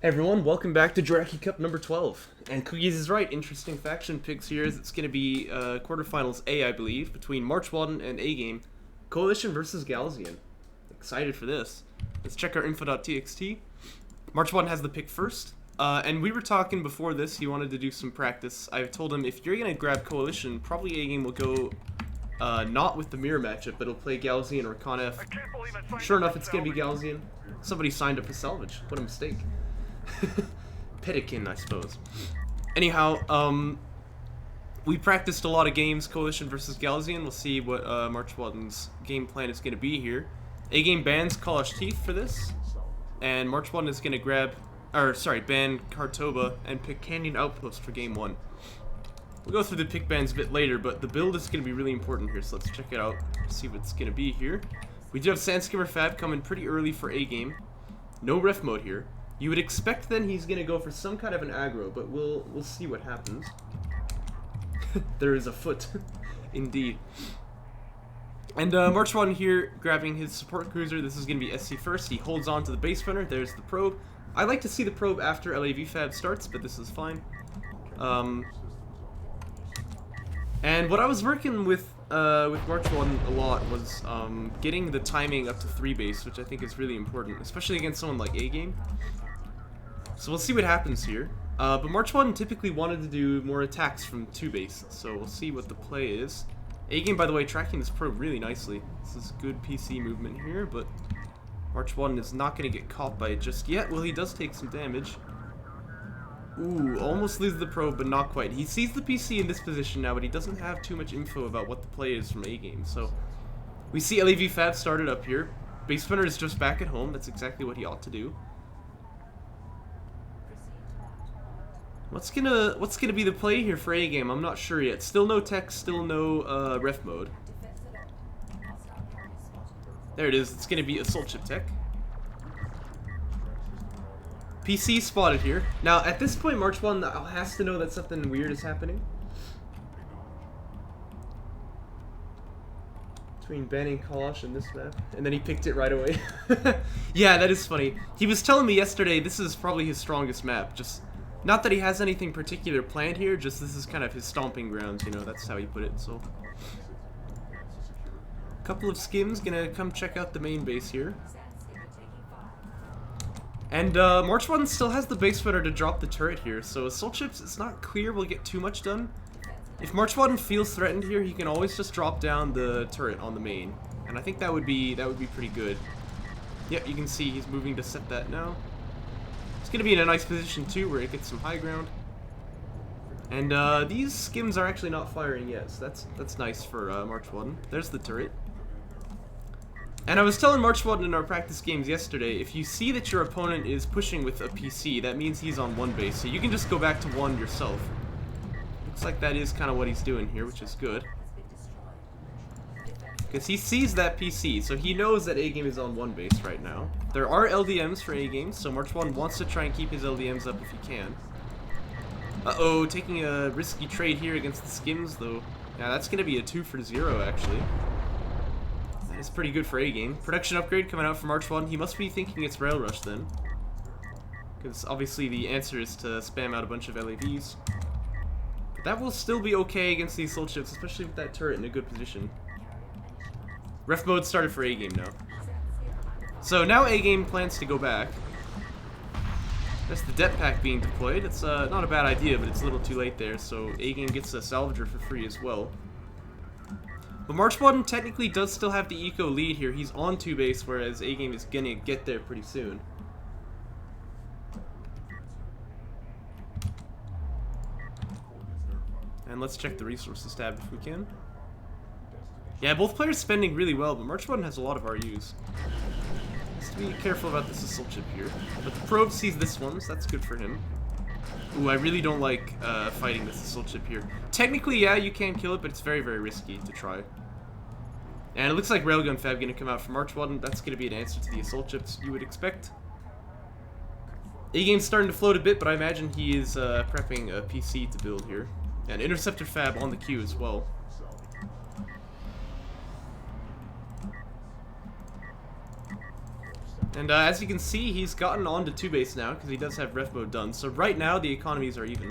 Hey everyone, welcome back to Jaraci Cup number 12. And Cookies is right, interesting faction picks here. It's going to be Quarterfinals A, I believe, between MarchWaden and A-Game. Coalition versus Galzian. Excited for this. Let's check our info.txt. MarchWaden has the pick first. And we were talking before this, he wanted to do some practice. I told him if you're going to grab Coalition, probably A-Game will go not with the mirror matchup, but he'll play Galzian or Conf. Sure enough, it's going to be Galzian. Somebody signed up for salvage. What a mistake. Pedikin, I suppose. Anyhow, we practiced a lot of games, Coalition versus Galzian. We'll see what MarchWaden's game plan is going to be here. A-Game bans Kalash Teeth for this, and MarchWaden is going to ban Kartoba and pick Canyon Outpost for game 1. We'll go through the pick bans a bit later, but the build is going to be really important here, so let's check it out, see what's going to be here. We do have Sandskimmer Fab coming pretty early for A-Game. No ref mode here. You would expect then he's going to go for some kind of an aggro, but we'll see what happens. There is a foot. Indeed. And MarchWaden here grabbing his support cruiser. This is going to be SC first. He holds on to the base runner. There's the probe. I like to see the probe after LAV Fab starts, but this is fine. And what I was working with MarchWaden a lot was getting the timing up to 3 base, which I think is really important, especially against someone like A-Game. So we'll see what happens here. But MarchWaden typically wanted to do more attacks from 2 base, so we'll see what the play is. A-Game, by the way, tracking this probe really nicely. This is good PC movement here, but MarchWaden is not going to get caught by it just yet. Well, he does take some damage. Ooh, almost loses the probe, but not quite. He sees the PC in this position now, but he doesn't have too much info about what the play is from A-Game. So we see LAV Fab started up here. Base Spinner is just back at home. That's exactly what he ought to do. What's gonna be the play here for A-Game? I'm not sure yet. Still no tech, still no ref mode. There it is. It's gonna be Assault Chip Tech. PC spotted here. Now, at this point, MarchWaden has to know that something weird is happening. Between banning Kalash and this map. And then he picked it right away. Yeah, that is funny. He was telling me yesterday this is probably his strongest map. Just, not that he has anything particular planned here, just this is kind of his stomping grounds, you know, that's how he put it, so. A couple of skims gonna come check out the main base here. And MarchWaden still has the base runner to drop the turret here, so Assault Chips, it's not clear we'll get too much done. If MarchWaden feels threatened here, he can always just drop down the turret on the main, and I think that would be pretty good. Yep, you can see he's moving to set that now. It's gonna be in a nice position too, where it gets some high ground. And these skims are actually not firing yet, so that's nice for MarchWaden. There's the turret. And I was telling MarchWaden in our practice games yesterday, if you see that your opponent is pushing with a PC, that means he's on 1 base, so you can just go back to 1 yourself. Looks like that is kind of what he's doing here, which is good. Because he sees that PC, so he knows that A-Game is on 1 base right now. There are LDMs for A-Game, so MarchWaden wants to try and keep his LDMs up if he can. Uh-oh, taking a risky trade here against the skims, though. Yeah, that's going to be a 2 for 0, actually. It's pretty good for A-Game. Production upgrade coming out from MarchWaden. He must be thinking it's Rail Rush then. Because obviously the answer is to spam out a bunch of LAVs. But that will still be okay against these Assault Chips, especially with that turret in a good position. Ref mode started for A-Game now. So now A-Game plans to go back. That's the Det Pack being deployed. It's not a bad idea, but it's a little too late there, so A-Game gets a Salvager for free as well. But MarchWaden technically does still have the eco lead here. He's on 2 base, whereas A-Game is gonna get there pretty soon. And let's check the resources tab if we can. Yeah, both players spending really well, but MarchWaden has a lot of RUs. Just to be careful about this Assault Chip here. But the probe sees this one, so that's good for him. Ooh, I really don't like fighting this Assault Chip here. Technically, yeah, you can kill it, but it's very, very risky to try. And it looks like Railgun Fab going to come out from MarchWaden. That's going to be an answer to the Assault Chips you would expect. A-Game's starting to float a bit, but I imagine he is prepping a PC to build here. And Interceptor Fab on the queue as well. And as you can see, he's gotten onto 2 base now, because he does have ref mode done. So right now, the economies are even.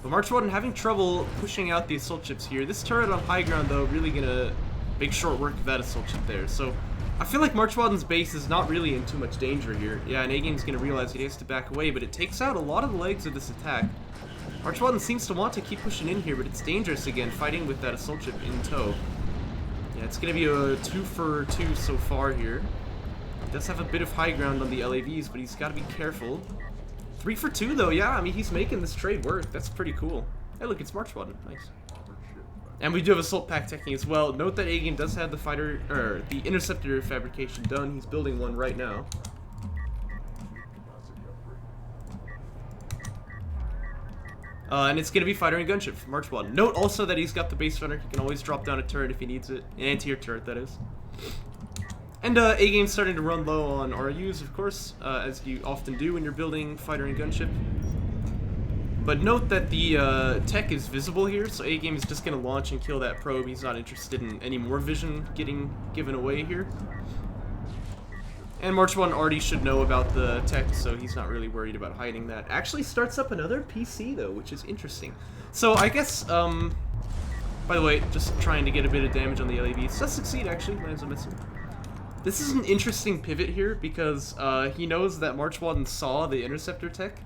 But MarchWaden having trouble pushing out the assault chips here. This turret on high ground, though, really gonna make short work of that assault chip there. So I feel like MarchWaden's base is not really in too much danger here. Yeah, and A-Game's gonna realize he has to back away, but it takes out a lot of the legs of this attack. MarchWaden seems to want to keep pushing in here, but it's dangerous again, fighting with that assault chip in tow. Yeah, it's gonna be a 2 for 2 so far here. He does have a bit of high ground on the LAVs, but he's gotta be careful. 3 for 2 though, yeah, I mean, he's making this trade work. That's pretty cool. Hey, look, it's MarchWaden. Nice. And we do have Assault Pack teching as well. Note that A-Game does have the fighter, or the interceptor fabrication done. He's building one right now. And it's going to be fighter and gunship for MarchWaden. Note also that he's got the base runner. He can always drop down a turret if he needs it. An anti-air turret, that is. And A-Game's starting to run low on RUs, of course, as you often do when you're building fighter and gunship. But note that the tech is visible here, so A-Game is just going to launch and kill that probe. He's not interested in any more vision getting given away here. And MarchWaden already should know about the tech, so he's not really worried about hiding that. Actually starts up another PC, though, which is interesting. So I guess, by the way, just trying to get a bit of damage on the LAVs. Does succeed, actually, lands a missile. This is an interesting pivot here, because he knows that MarchWaden saw the interceptor tech.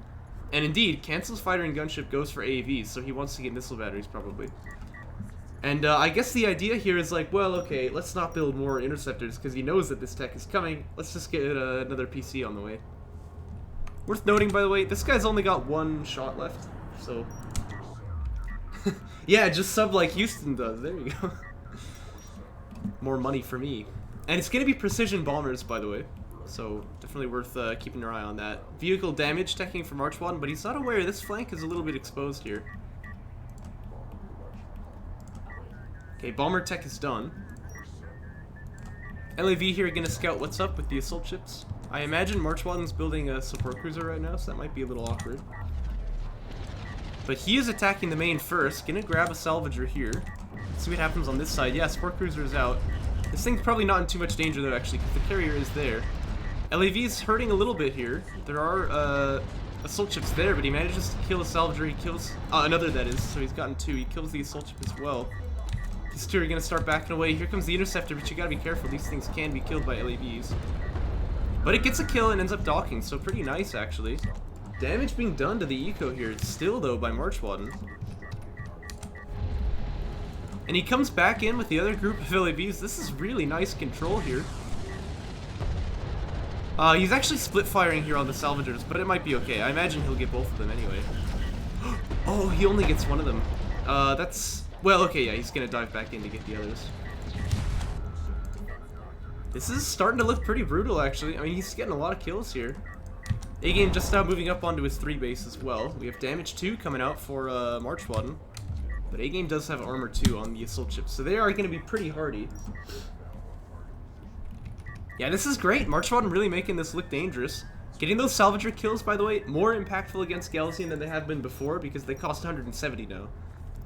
And indeed, cancels fighter and gunship, goes for AAVs, so he wants to get missile batteries, probably. And I guess the idea here is like, well, okay, let's not build more interceptors, because he knows that this tech is coming. Let's just get another PC on the way. Worth noting, by the way, this guy's only got 1 shot left, so... yeah, just sub like Houston does, there you go. More money for me. And it's going to be precision bombers, by the way. So, definitely worth keeping your eye on that. Vehicle damage teching from MarchWaden, but he's not aware this flank is a little bit exposed here. Okay, bomber tech is done. LAV here gonna scout what's up with the assault ships. I imagine MarchWaden's building a support cruiser right now, so that might be a little awkward. But he is attacking the main first. Gonna grab a salvager here. See what happens on this side. Yeah, support cruiser is out. This thing's probably not in too much danger though, actually, because the carrier is there. LAV is hurting a little bit here. There are assault ships there, but he manages to kill a salvager. He kills another, that is, so he's gotten 2. He kills the assault ship as well. These 2 are gonna start backing away. Here comes the interceptor, but you gotta be careful. These things can be killed by LAVs. But it gets a kill and ends up docking, so pretty nice, actually. Damage being done to the eco here, still though, by MarchWaden. And he comes back in with the other group of LAVs. This is really nice control here. He's actually split firing here on the salvagers, but it might be okay. I imagine he'll get both of them anyway. Oh, he only gets one of them. That's... Well, okay, yeah, he's gonna dive back in to get the others. This is starting to look pretty brutal, actually. I mean, he's getting a lot of kills here. A-Game just now moving up onto his 3 base as well. We have damage 2 coming out for MarchWaden. But A-Game does have armor 2 on the assault ships, so they are going to be pretty hardy. Yeah, this is great. MarchWaden really making this look dangerous. Getting those salvager kills, by the way, more impactful against Galzian than they have been before, because they cost 170 now.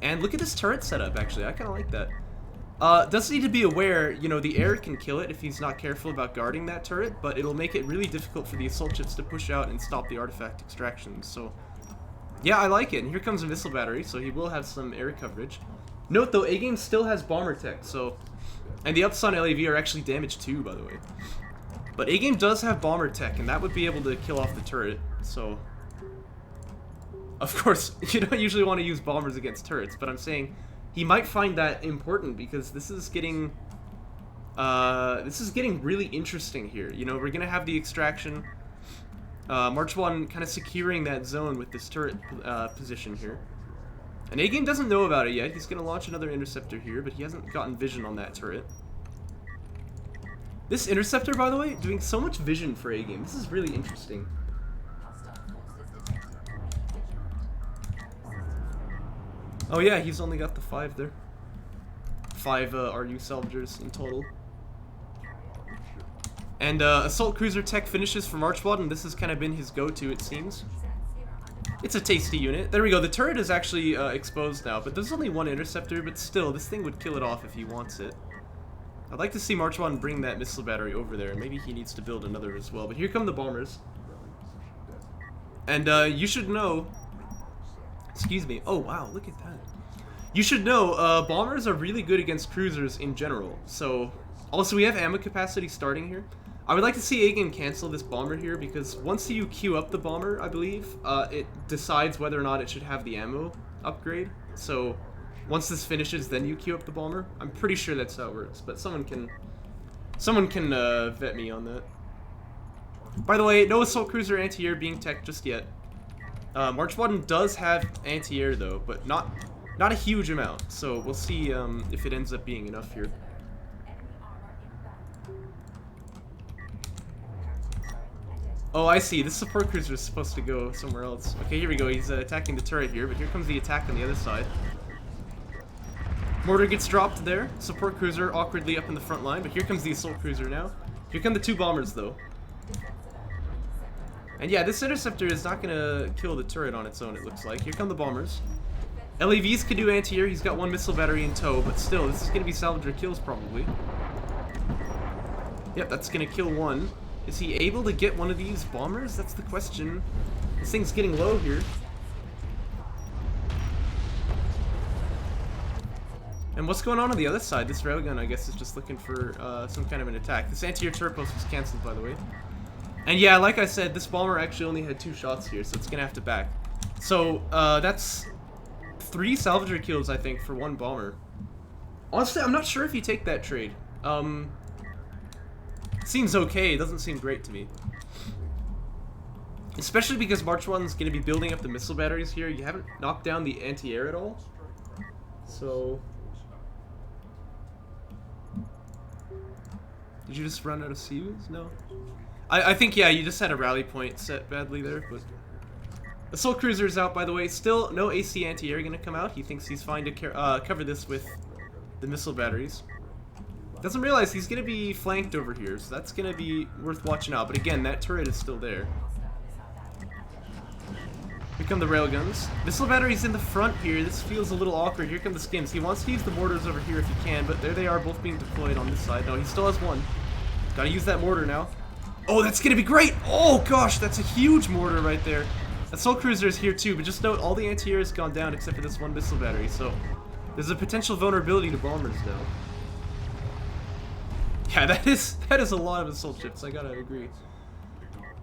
And look at this turret setup, actually. I kind of like that. Does need to be aware, you know, the air can kill it if he's not careful about guarding that turret, but it'll make it really difficult for the assault ships to push out and stop the artifact extractions, so... Yeah, I like it. And here comes a missile battery, so he will have some air coverage. Note, though, A-Game still has bomber tech, so... And the ups on LAV are actually damaged too, by the way. But A-Game does have bomber tech, and that would be able to kill off the turret, so... Of course, you don't usually want to use bombers against turrets, but I'm saying he might find that important, because this is getting... really interesting here. You know, we're gonna have the extraction... MarchWaden kind of securing that zone with this turret position here. And A-Game doesn't know about it yet. He's going to launch another interceptor here, but he hasn't gotten vision on that turret. This interceptor, by the way, doing so much vision for A-Game. This is really interesting. Oh yeah, he's only got the 5 there. 5 RU salvagers in total. And Assault Cruiser tech finishes for MarchWaden. This has kind of been his go-to, it seems. It's a tasty unit. There we go. The turret is actually exposed now, but there's only 1 interceptor, but still, this thing would kill it off if he wants it. I'd like to see MarchWaden bring that missile battery over there. Maybe he needs to build another as well. But here come the bombers. And you should know... Excuse me. Oh, wow, look at that. You should know, bombers are really good against cruisers in general. So, also we have ammo capacity starting here. I would like to see AGameAnx cancel this bomber here, because once you queue up the bomber, I believe, it decides whether or not it should have the ammo upgrade. So, once this finishes, then you queue up the bomber. I'm pretty sure that's how it works, but someone can vet me on that. By the way, no assault cruiser anti-air being tech just yet. MarchWaden does have anti-air though, but not a huge amount. So we'll see if it ends up being enough here. Oh, I see. This support cruiser is supposed to go somewhere else. Okay, here we go. He's attacking the turret here, but here comes the attack on the other side. Mortar gets dropped there. Support cruiser awkwardly up in the front line, but here comes the assault cruiser now. Here come the two bombers though. And yeah, this interceptor is not gonna kill the turret on its own, it looks like. Here come the bombers. LAVs could do anti-air. He's got one missile battery in tow, but still, this is gonna be salvager kills probably. Yep, that's gonna kill one. Is he able to get one of these bombers? That's the question. This thing's getting low here. And what's going on the other side? This railgun, I guess, is just looking for some kind of an attack. This anti-air turret post was cancelled, by the way. And yeah, like I said, this bomber actually only had 2 shots here, so it's gonna have to back. So, that's 3 salvager kills, I think, for 1 bomber. Honestly, I'm not sure if you take that trade. Seems okay, it doesn't seem great to me. Especially because MarchWaden's gonna be building up the missile batteries here. You haven't knocked down the anti-air at all. So... Did you just run out of C's? No. I think, yeah, you just had a rally point set badly there, but... Assault cruiser is out, by the way. Still, no AC anti-air gonna come out. He thinks he's fine to cover this with the missile batteries. Doesn't realize he's gonna be flanked over here, so that's gonna be worth watching out. But again, that turret is still there. Here come the railguns. Missile batteries in the front here. This feels a little awkward. Here come the skins. He wants to use the mortars over here if he can, but there they are, both being deployed on this side. No, he still has one. Gotta use that mortar now. Oh, that's gonna be great! Oh gosh, that's a huge mortar right there. Assault cruiser is here too, but just note all the anti-air has gone down except for this one missile battery, so there's a potential vulnerability to bombers now. Yeah, that is a lot of assault ships, I gotta agree.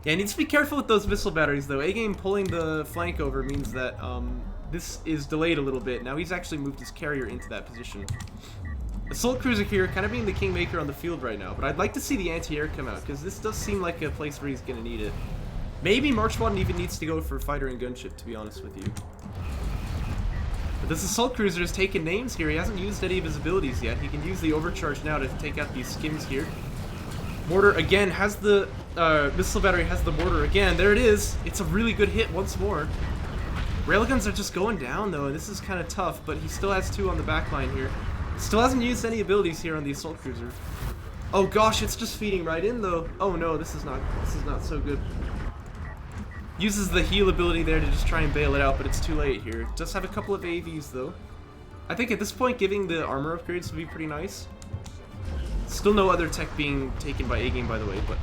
Yeah, he needs to be careful with those missile batteries though. AGameAnx pulling the flank over means that this is delayed a little bit. Now he's actually moved his carrier into that position. Assault cruiser here, kind of being the kingmaker on the field right now, but I'd like to see the anti-air come out, because this does seem like a place where he's going to need it. Maybe MarchWaden even needs to go for fighter and gunship, to be honest with you. But this assault cruiser has taken names here. He hasn't used any of his abilities yet. He can use the overcharge now to take out these skins here. Mortar, again, has the... missile battery has the mortar again. There it is. It's a really good hit once more. Railguns are just going down, though, and this is kind of tough, but he still has 2 on the back line here. Still hasn't used any abilities here on the assault cruiser. Oh gosh, it's just feeding right in though. Oh no, this is not so good. Uses the heal ability there to just try and bail it out, but it's too late here. Does have a couple of AVs though. I think at this point giving the armor upgrades would be pretty nice. Still no other tech being taken by AGameAnx, by the way, but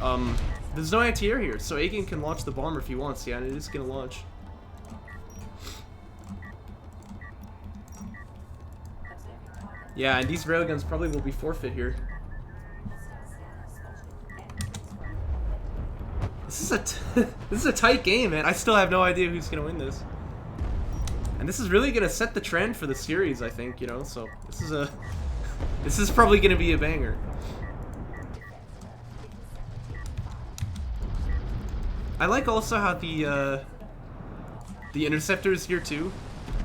there's no anti-air here, so AGameAnx can launch the bomber if he wants. Yeah, and it is gonna launch. Yeah, and these railguns probably will be forfeit here. This is a tight game, man. I still have no idea who's gonna win this. And this is really gonna set the trend for the series, I think, you know, so this is probably gonna be a banger. I like also how the interceptor is here too.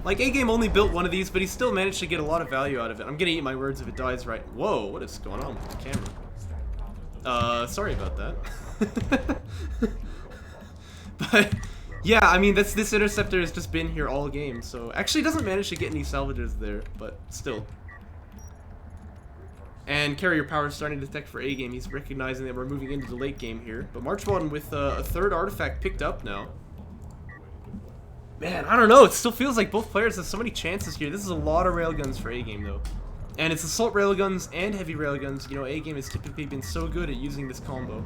Like, AGameAnx only built one of these, but he still managed to get a lot of value out of it. I'm gonna eat my words if it dies right. Whoa, what is going on with the camera? Sorry about that. But, yeah, I mean, this interceptor has just been here all game, so... Actually, doesn't manage to get any salvagers there, but still. And carrier power is starting to detect for AGameAnx. He's recognizing that we're moving into the late game here. But MarchWaden with a 3rd artifact picked up now. Man, I don't know. It still feels like both players have so many chances here. This is a lot of railguns for AGameAnx, though. And it's assault railguns and heavy railguns. You know, A-Game has typically been so good at using this combo.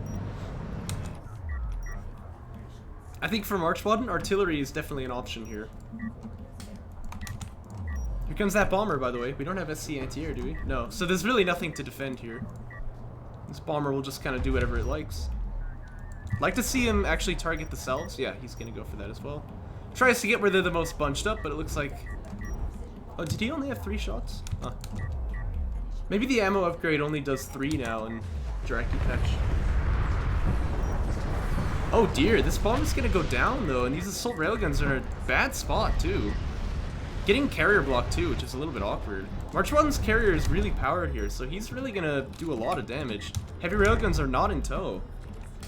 I think for MarchWaden, artillery is definitely an option here. Here comes that bomber, by the way. We don't have SC anti-air, do we? No. So there's really nothing to defend here. This bomber will just kind of do whatever it likes. Like to see him actually target the cells. Yeah, he's going to go for that as well. Tries to get where they're the most bunched up, but it looks like... Oh, did he only have 3 shots? Huh. Maybe the ammo upgrade only does 3 now in Jaraci patch. Oh dear, this bomb is going to go down though, and these assault railguns are in a bad spot too. Getting carrier block too, which is a little bit awkward. MarchWaden's carrier is really powered here, so he's really going to do a lot of damage. Heavy railguns are not in tow.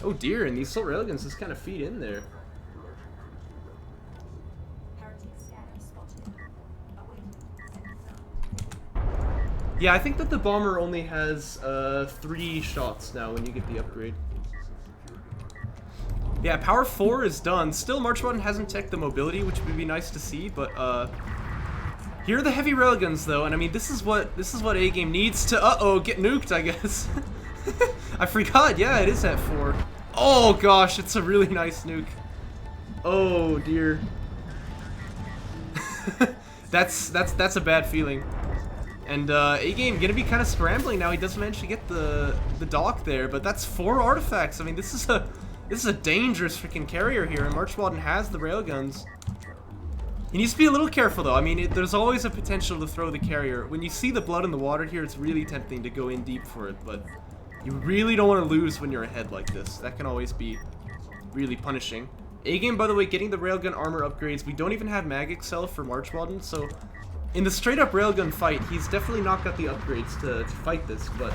Oh dear, and these assault railguns just kind of feed in there. Yeah, I think that the bomber only has 3 shots now when you get the upgrade. Yeah, power 4 is done. Still, MarchWaden hasn't teched the mobility, which would be nice to see, but here are the heavy railguns though, and I mean this is what A-Game needs to get nuked, I guess. I forgot, yeah, it is at 4. Oh gosh, it's a really nice nuke. Oh dear. that's a bad feeling. And A-Game gonna be kind of scrambling now. He does manage to get the dock there, but that's 4 artifacts. I mean, this is a dangerous freaking carrier here, and MarchWaden has the railguns. He needs to be a little careful though. I mean, there's always a potential to throw the carrier. When you see the blood in the water here, it's really tempting to go in deep for it, but you really don't want to lose when you're ahead like this. That can always be really punishing. A-Game, by the way, getting the railgun armor upgrades. We don't even have mag excel for MarchWaden, so in the straight up railgun fight, he's definitely not got the upgrades to fight this, but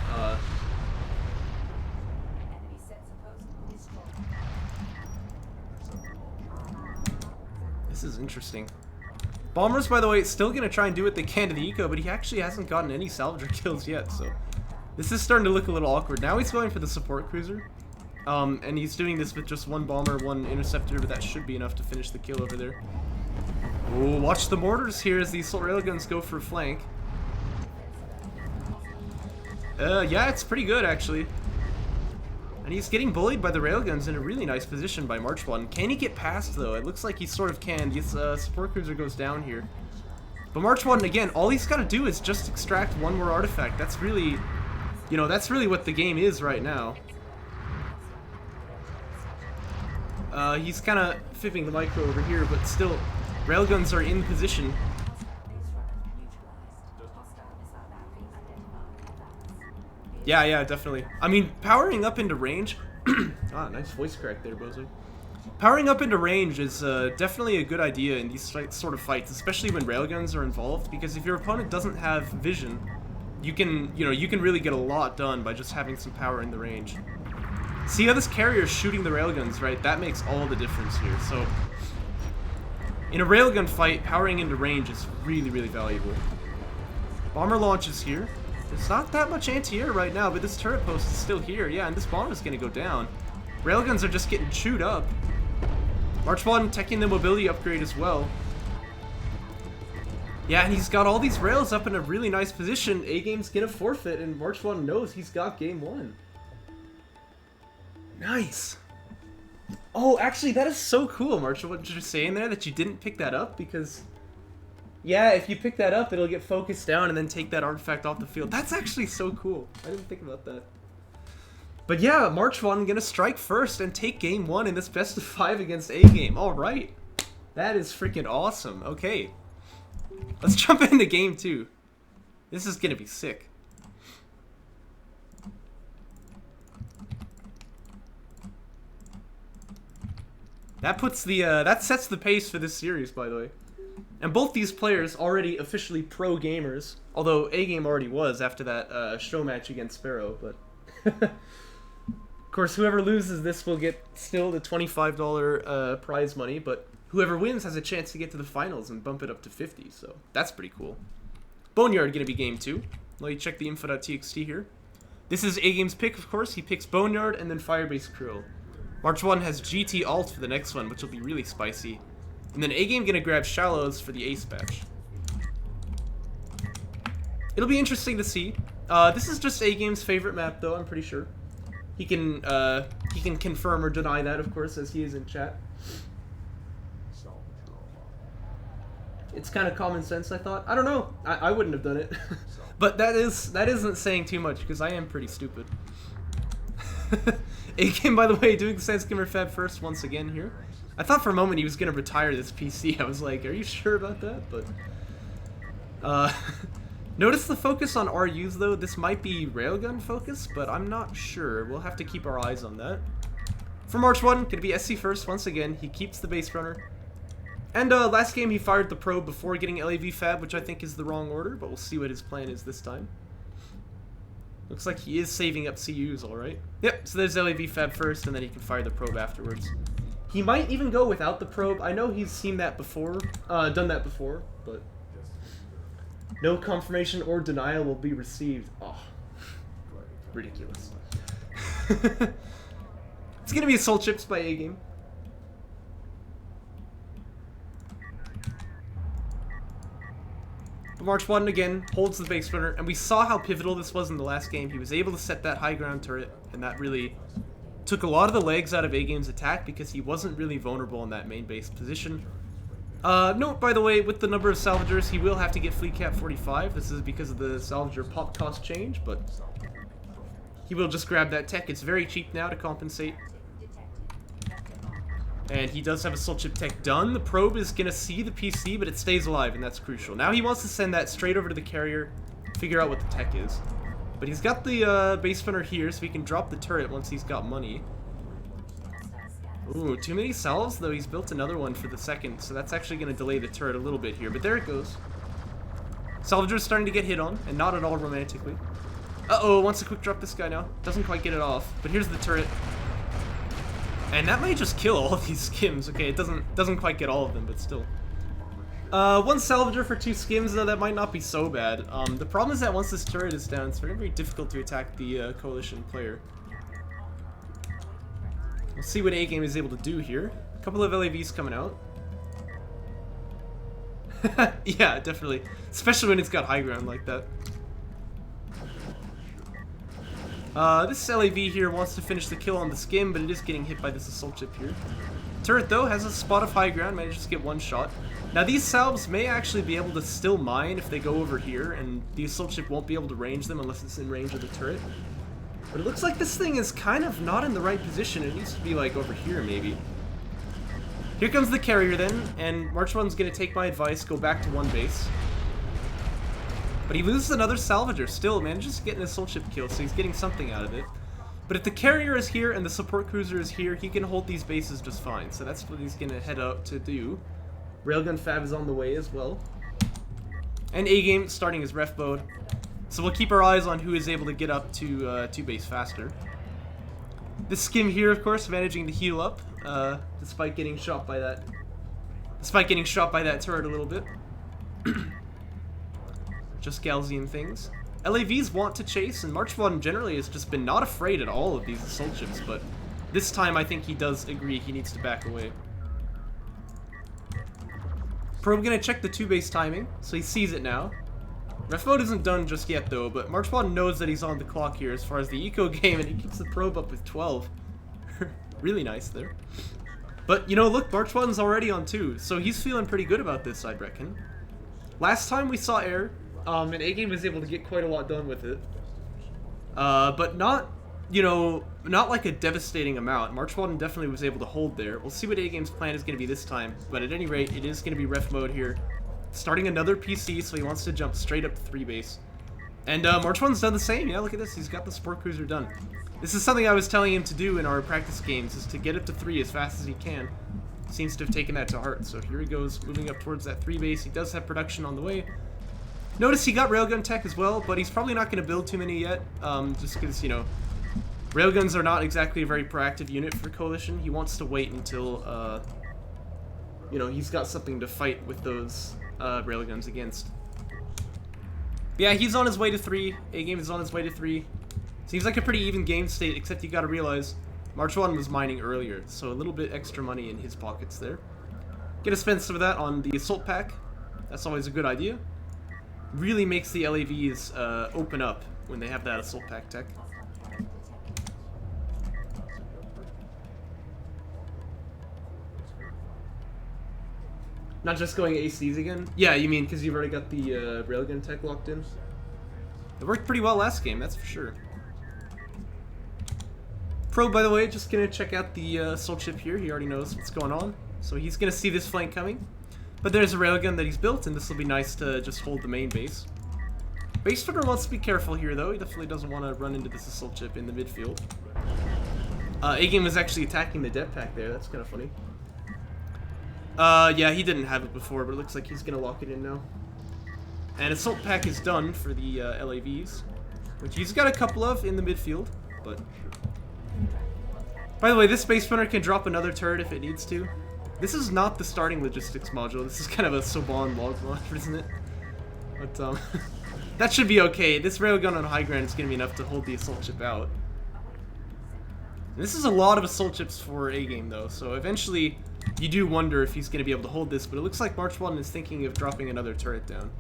this is interesting. Bombers, by the way, still gonna try and do what they can to the eco, but he actually hasn't gotten any salvager kills yet, so this is starting to look a little awkward. Now he's going for the support cruiser, and he's doing this with just 1 bomber, 1 interceptor, but that should be enough to finish the kill over there. Oh, watch the mortars here as the assault railguns go for flank. Yeah, it's pretty good actually. And he's getting bullied by the railguns in a really nice position by MarchWaden. Can he get past though? It looks like he sort of can. This support cruiser goes down here. But MarchWaden, again, all he's got to do is just extract 1 more artifact. That's really, you know, that's really what the game is right now. He's kind of fipping the micro over here, but still, railguns are in position. Yeah, definitely. I mean, powering up into range... ah, nice voice crack there, Bozo. Powering up into range is definitely a good idea in these sort of fights, especially when railguns are involved, because if your opponent doesn't have vision, you can really get a lot done by just having some power in the range. See how this carrier is shooting the railguns, right? That makes all the difference here. So, in a railgun fight, powering into range is really, really valuable. Bomber launches here. There's not that much anti-air right now, but this turret post is still here. Yeah, and this bomb is going to go down. Railguns are just getting chewed up. MarchWaden teching the mobility upgrade as well. Yeah, and he's got all these rails up in a really nice position. A-Game's going to forfeit, and MarchWaden knows he's got game 1. Nice. Oh, actually, that is so cool, MarchWaden, just saying there that you didn't pick that up, because... yeah, if you pick that up, it'll get focused down and then take that artifact off the field. That's actually so cool. I didn't think about that. But yeah, MarchWaden gonna strike first and take game 1 in this best of 5 against A-Game. Alright. That is freaking awesome. Okay. Let's jump into game 2. This is gonna be sick. That puts the, that sets the pace for this series, by the way. And both these players already officially pro gamers, although A-Game already was after that show match against Sparrow, but... of course, whoever loses this will get still the $25 prize money, but whoever wins has a chance to get to the finals and bump it up to 50, so that's pretty cool. Boneyard gonna be game 2. Let me check the info.txt here. This is A-Game's pick, of course. He picks Boneyard and then Firebase Krill. MarchWaden has GT Alt for the next one, which will be really spicy. And then A-Game gonna grab Shallows for the Ace patch. It'll be interesting to see. This is just A-Game's favorite map, though, I'm pretty sure. He can confirm or deny that, of course, as he is in chat. It's kind of common sense, I thought. I don't know. I wouldn't have done it. But that isn't saying too much, because I am pretty stupid. A-Game, by the way, doing Sand Skimmer Fab first once again here. I thought for a moment he was going to retire this PC. I was like, are you sure about that? But notice the focus on RUs, though. This might be railgun focus, but I'm not sure. We'll have to keep our eyes on that. For MarchWaden, gonna be SC first once again. He keeps the base runner. And last game he fired the probe before getting LAV Fab, which I think is the wrong order, but we'll see what his plan is this time. Looks like he is saving up CUs, alright. Yep, so there's LAV Fab first, and then he can fire the probe afterwards. He might even go without the probe. I know he's seen that before, done that before, but no confirmation or denial will be received. Oh, ridiculous. It's gonna be assault chips by A-Game. But MarchWaden again holds the base runner, and we saw how pivotal this was in the last game. He was able to set that high ground turret, and that really took a lot of the legs out of A-Game's attack because he wasn't really vulnerable in that main base position. Note, by the way, with the number of salvagers, he will have to get fleet cap 45. This is because of the salvager pop cost change, but he will just grab that tech. It's very cheap now to compensate. And he does have assault chip tech done. The probe is going to see the PC, but it stays alive, and that's crucial. Now he wants to send that straight over to the carrier, figure out what the tech is. But he's got the base runner here, so he can drop the turret once he's got money. Ooh, too many salves, though. He's built another one for the second, so that's actually going to delay the turret a little bit here. But there it goes. Salvager's starting to get hit on, and not at all romantically. Uh-oh, wants to quick drop this guy now. Doesn't quite get it off, but here's the turret. And that might just kill all of these skims. Okay, it doesn't quite get all of them, but still. One salvager for 2 skims, though, that might not be so bad. The problem is that once this turret is down, it's very, very difficult to attack the coalition player. We'll see what A-Game is able to do here. A couple of LAVs coming out. Yeah, definitely. Especially when it's got high ground like that. This LAV here wants to finish the kill on the skim, but it is getting hit by this assault chip here. Turret, though, has a spot of high ground, manages to get one shot. Now, these salves may actually be able to still mine if they go over here, and the assault chip won't be able to range them unless it's in range of the turret. But it looks like this thing is kind of not in the right position. It needs to be, like, over here, maybe. Here comes the carrier, then, and MarchWaden's going to take my advice, go back to one base. But he loses another salvager. Still manages to get an assault ship kill, so he's getting something out of it. But if the carrier is here and the support cruiser is here, he can hold these bases just fine. So that's what he's going to head out to do. Railgun Fab is on the way as well. And A-Game starting his ref mode. So we'll keep our eyes on who is able to get up to 2 base faster. This skim here, of course, managing to heal up, despite getting shot by that. Despite getting shot by that turret a little bit. Just Galzian things. LAVs want to chase, and MarchWaden generally has just been not afraid at all of these assault ships, but this time I think he does agree he needs to back away. Probe gonna check the 2 base timing, so he sees it now. Ref mode isn't done just yet though, but MarchWaden knows that he's on the clock here as far as the eco game, and he keeps the probe up with 12. Really nice there. But, you know, look, MarchWaden's already on 2, so he's feeling pretty good about this, I'd reckon. Last time we saw air, and A-Game was able to get quite a lot done with it. But not, you know, not like a devastating amount. MarchWaden definitely was able to hold there. We'll see what A-Game's plan is going to be this time, but at any rate, it is going to be ref mode here. Starting another PC, so he wants to jump straight up to 3 base. And MarchWaden's done the same. Yeah, look at this. He's got the support cruiser done. This is something I was telling him to do in our practice games, is to get up to 3 as fast as he can. Seems to have taken that to heart. So here he goes, moving up towards that 3 base. He does have production on the way. Notice he got railgun tech as well, but he's probably not going to build too many yet, just because, you know, railguns are not exactly a very proactive unit for Coalition. He wants to wait until, you know, he's got something to fight with those railguns against. Yeah, he's on his way to 3. A-Game is on his way to 3. Seems like a pretty even game state, except you gotta realize MarchWaden was mining earlier, so a little bit extra money in his pockets there. Gonna spend some of that on the assault pack. That's always a good idea. really makes the LAVs open up when they have that assault pack tech. Not just going ACs again? Yeah, you mean because you've already got the railgun tech locked in? It worked pretty well last game, that's for sure. Pro, by the way, just gonna check out the assault ship here. He already knows what's going on, so he's gonna see this flank coming. But there's a railgun that he's built, and this will be nice to just hold the main base. Base Runner wants to be careful here, though. He definitely doesn't want to run into this assault ship in the midfield. A-Game was actually attacking the dev pack there. That's kind of funny. Yeah, he didn't have it before, but it looks like he's gonna lock it in now. And assault pack is done for the LAVs, which he's got a couple of in the midfield, but... By the way, this Base Runner can drop another turret if it needs to. This is not the starting logistics module. This is kind of a Soban log module, isn't it? But, that should be okay. This railgun on high ground is going to be enough to hold the assault ship out. And this is a lot of assault ships for A-Game, though, so eventually you do wonder if he's going to be able to hold this, but it looks like MarchWaden is thinking of dropping another turret down.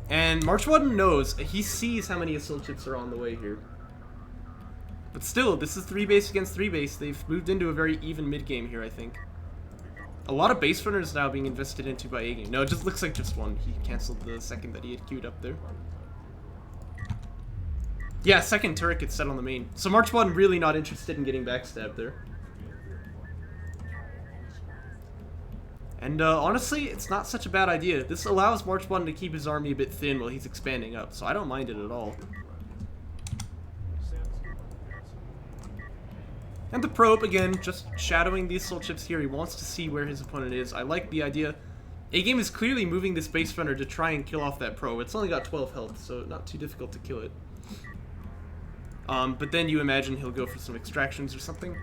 And MarchWaden knows, he sees how many assault ships are on the way here. But still, this is 3 base against 3 base. They've moved into a very even mid-game here, I think. A lot of base runners now being invested into by A-Game. No, it just looks like just one. He canceled the second that he had queued up there. Yeah, second turret gets set on the main. So MarchWaden really not interested in getting backstabbed there. And honestly, it's not such a bad idea. This allows MarchWaden to keep his army a bit thin while he's expanding up, so I don't mind it at all. And the probe, again, just shadowing these assault ships here. He wants to see where his opponent is. I like the idea. A-Game is clearly moving this base runner to try and kill off that probe. It's only got 12 health, so not too difficult to kill it. But then you imagine he'll go for some extractions or something.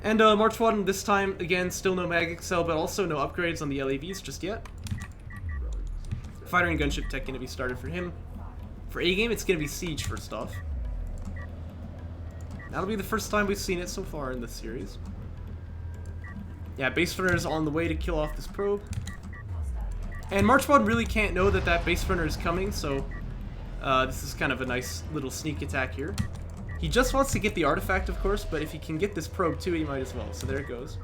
And MarchWaden this time, again, still no mag excel, but also no upgrades on the LAVs just yet. Fighter and gunship tech going to be started for him. For A-Game, it's going to be siege first off. That'll be the first time we've seen it so far in this series. Yeah, base runner is on the way to kill off this probe. And MarchWaden really can't know that that base runner is coming, so this is kind of a nice little sneak attack here. He just wants to get the artifact, of course, but if he can get this probe too, he might as well. So there it goes.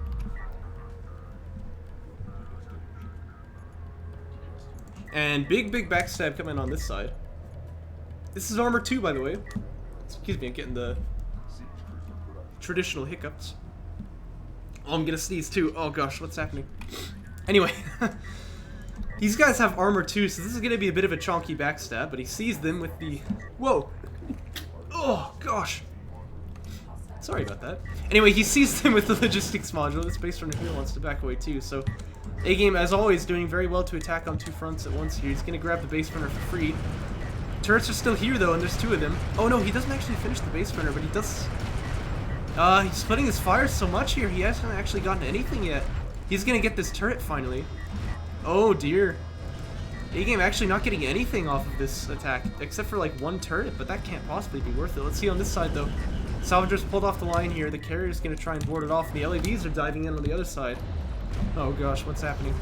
And big backstab coming on this side. This is armor 2, by the way. Excuse me, I'm getting the traditional hiccups. Oh, I'm gonna sneeze too. Oh gosh, what's happening? Anyway, these guys have armor 2, so this is gonna be a bit of a chonky backstab, but he sees them with the... Whoa! Oh gosh! Sorry about that. Anyway, he sees them with the logistics module. This base runner here wants to back away too, so A-Game, as always, doing very well to attack on 2 fronts at once here. He's gonna grab the base runner for free. Turrets are still here though, and there's 2 of them. Oh no, he doesn't actually finish the base runner, but he does... he's splitting his fire so much here, he hasn't actually gotten anything yet. He's gonna get this turret finally. Oh dear. A-Game actually not getting anything off of this attack, except for like 1 turret, but that can't possibly be worth it. Let's see on this side though. Salvager's pulled off the line here, the carrier's gonna try and board it off, and the LAVs are diving in on the other side. Oh gosh, what's happening?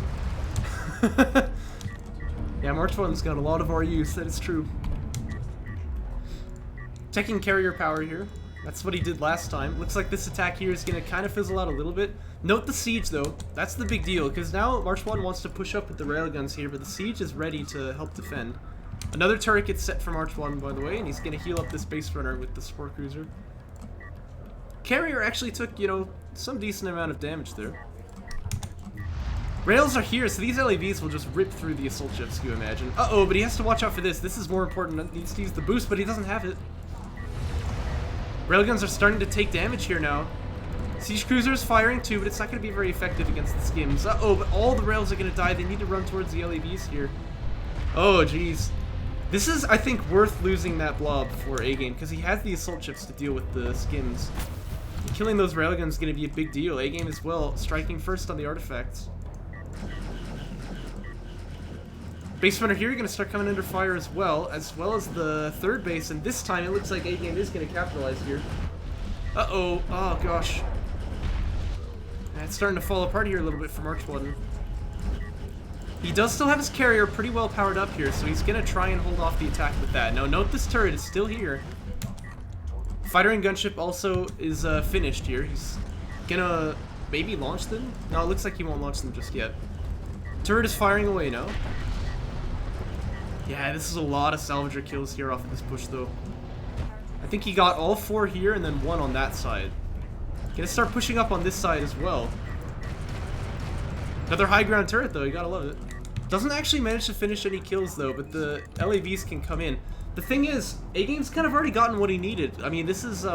Yeah, MarchWaden's got a lot of RUs, that is true. Taking carrier power here. That's what he did last time. Looks like this attack here is going to kind of fizzle out a little bit. Note the siege, though. That's the big deal, because now MarchWaden wants to push up with the railguns here, but the siege is ready to help defend. Another turret gets set for MarchWaden, by the way, and he's going to heal up this base runner with the support cruiser. Carrier actually took, you know, some decent amount of damage there. Rails are here, so these LAVs will just rip through the assault ships, you imagine. Uh-oh, but he has to watch out for this. This is more important. He needs to use the boost, but he doesn't have it. Railguns are starting to take damage here now. Siege Cruiser is firing too, but it's not going to be very effective against the skims. Uh-oh, but all the rails are going to die. They need to run towards the LAVs here. Oh, jeez. This is, I think, worth losing that blob for A-Game, because he has the assault ships to deal with the skims. And killing those railguns is going to be a big deal. A-Game as well, striking first on the artifacts. Base runner here, going to start coming under fire as well as the 3rd base, and this time it looks like A-Game is going to capitalize here. Uh-oh, oh gosh. And it's starting to fall apart here a little bit for MarchWaden. He does still have his carrier pretty well powered up here, so he's gonna try and hold off the attack with that. Now note this turret is still here. Fighter and gunship also is finished here. He's gonna maybe launch them? No, it looks like he won't launch them just yet. Turret is firing away now. Yeah, this is a lot of salvager kills here off of this push though. I think he got all 4 here and then 1 on that side. Gonna start pushing up on this side as well. Another high ground turret though, you gotta love it. Doesn't actually manage to finish any kills though, but the LAVs can come in. The thing is, A-Game's kind of already gotten what he needed. I mean, this is,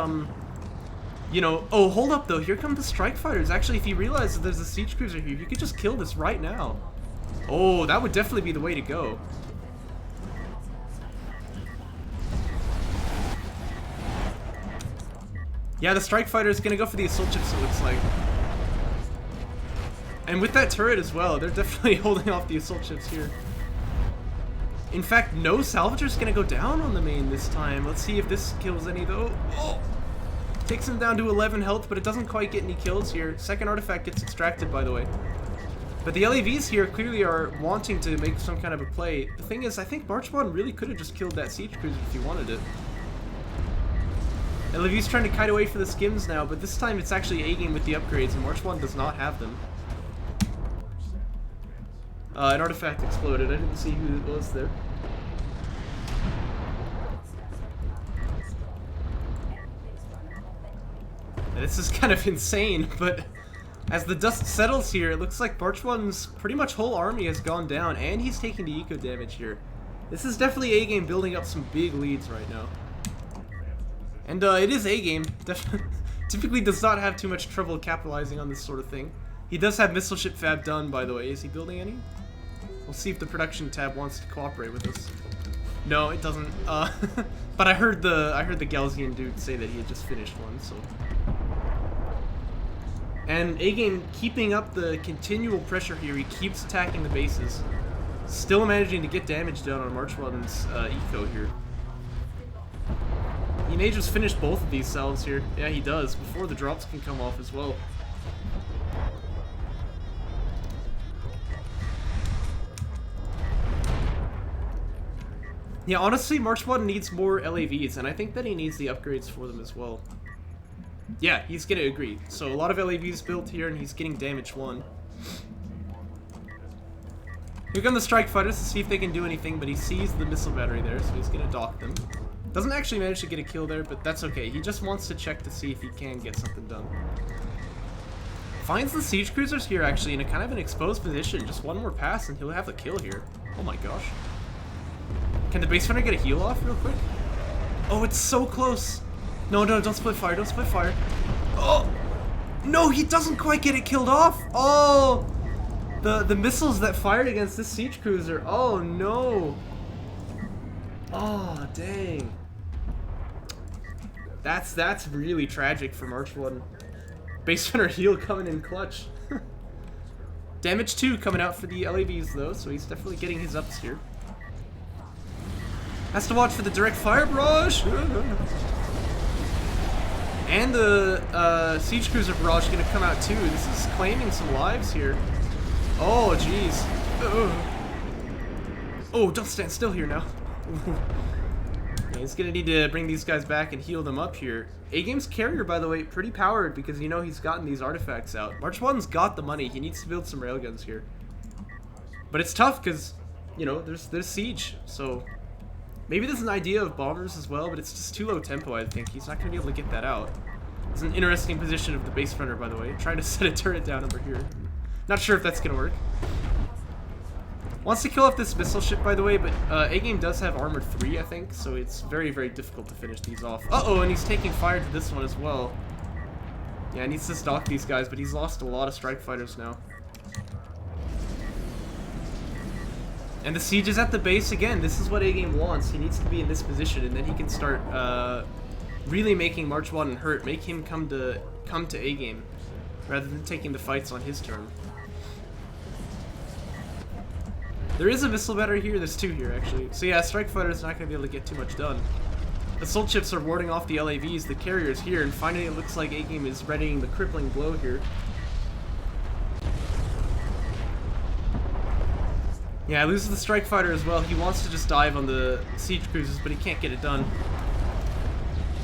you know... Oh, hold up though, here come the strike fighters. Actually, if he realizes there's a siege cruiser here, he could just kill this right now. Oh, that would definitely be the way to go. Yeah, the strike fighter is gonna go for the assault chips, it looks like. And with that turret as well, they're definitely holding off the assault chips here. In fact, no salvager's gonna go down on the main this time. Let's see if this kills any though. Oh! Takes him down to 11 health, but it doesn't quite get any kills here. Second artifact gets extracted, by the way. But the LAVs here clearly are wanting to make some kind of a play. The thing is, I think MarchWaden really could have just killed that siege cruiser if he wanted it. LAV's trying to kite away for the skims now, but this time it's actually A-Game with the upgrades, and MarchWaden does not have them. An artifact exploded. I didn't see who it was there. And this is kind of insane, but as the dust settles here, it looks like MarchWaden's pretty much whole army has gone down, and he's taking the eco damage here. This is definitely A-Game building up some big leads right now. And it is A-Game. Typically does not have too much trouble capitalizing on this sort of thing. He does have missile ship fab done, by the way. Is he building any? We'll see if the production tab wants to cooperate with us. No, it doesn't. But I heard the Galzian dude say that he had just finished one, so. And A-Game keeping up the continual pressure here. He keeps attacking the bases. Still managing to get damage done on MarchWaden's eco here. He may just finish both of these salves here. Yeah, he does, before the drops can come off as well. Yeah, honestly, MarchWaden needs more LAVs, and I think that he needs the upgrades for them as well. Yeah, he's gonna agree. So a lot of LAVs built here, and he's getting damage 1. Here come the strike fighters to see if they can do anything, but he sees the missile battery there, so he's gonna dock them. Doesn't actually manage to get a kill there, but that's okay. He just wants to check to see if he can get something done. Finds the siege cruisers here, actually, in a kind of an exposed position. Just one more pass, and he'll have a kill here. Oh my gosh. Can the base runner get a heal off real quick? Oh, it's so close. No, no, don't split fire, don't split fire. Oh! No, he doesn't quite get it killed off! Oh! The missiles that fired against this siege cruiser. Oh, no. Oh, dang. That's really tragic for MarchWaden. Base runner heal coming in clutch. Damage 2 coming out for the LAVs, though, so he's definitely getting his ups here. Has to watch for the direct fire barrage. And the siege cruiser barrage is gonna come out too. This is claiming some lives here. Oh jeez. Oh, don't stand still here now. Yeah, he's gonna need to bring these guys back and heal them up here. A-Game's carrier, by the way, pretty powered because you know he's gotten these artifacts out. MarchWaden's got the money. He needs to build some railguns here. But it's tough because, you know, there's siege, so. Maybe there's an idea of bombers as well, but it's just too low tempo, I think. He's not going to be able to get that out. It's an interesting position of the base runner, by the way. Trying to set a turret down over here. Not sure if that's going to work. Wants to kill off this missile ship, by the way, but A-Game does have armor 3, I think, so it's very, very difficult to finish these off. Uh-oh, and he's taking fire to this one as well. Yeah, he needs to stalk these guys, but he's lost a lot of strike fighters now. And the siege is at the base again. This is what A-Game wants. He needs to be in this position, and then he can start really making MarchWaden hurt. Make him come to A-Game, rather than taking the fights on his turn. There is a missile battery here. There's 2 here, actually. So yeah, strike fighter's not going to be able to get too much done. Assault chips are warding off the LAVs. The carrier's here, and finally it looks like A-Game is readying the crippling blow here. Yeah, loses the strike fighter as well. He wants to just dive on the siege cruisers, but he can't get it done.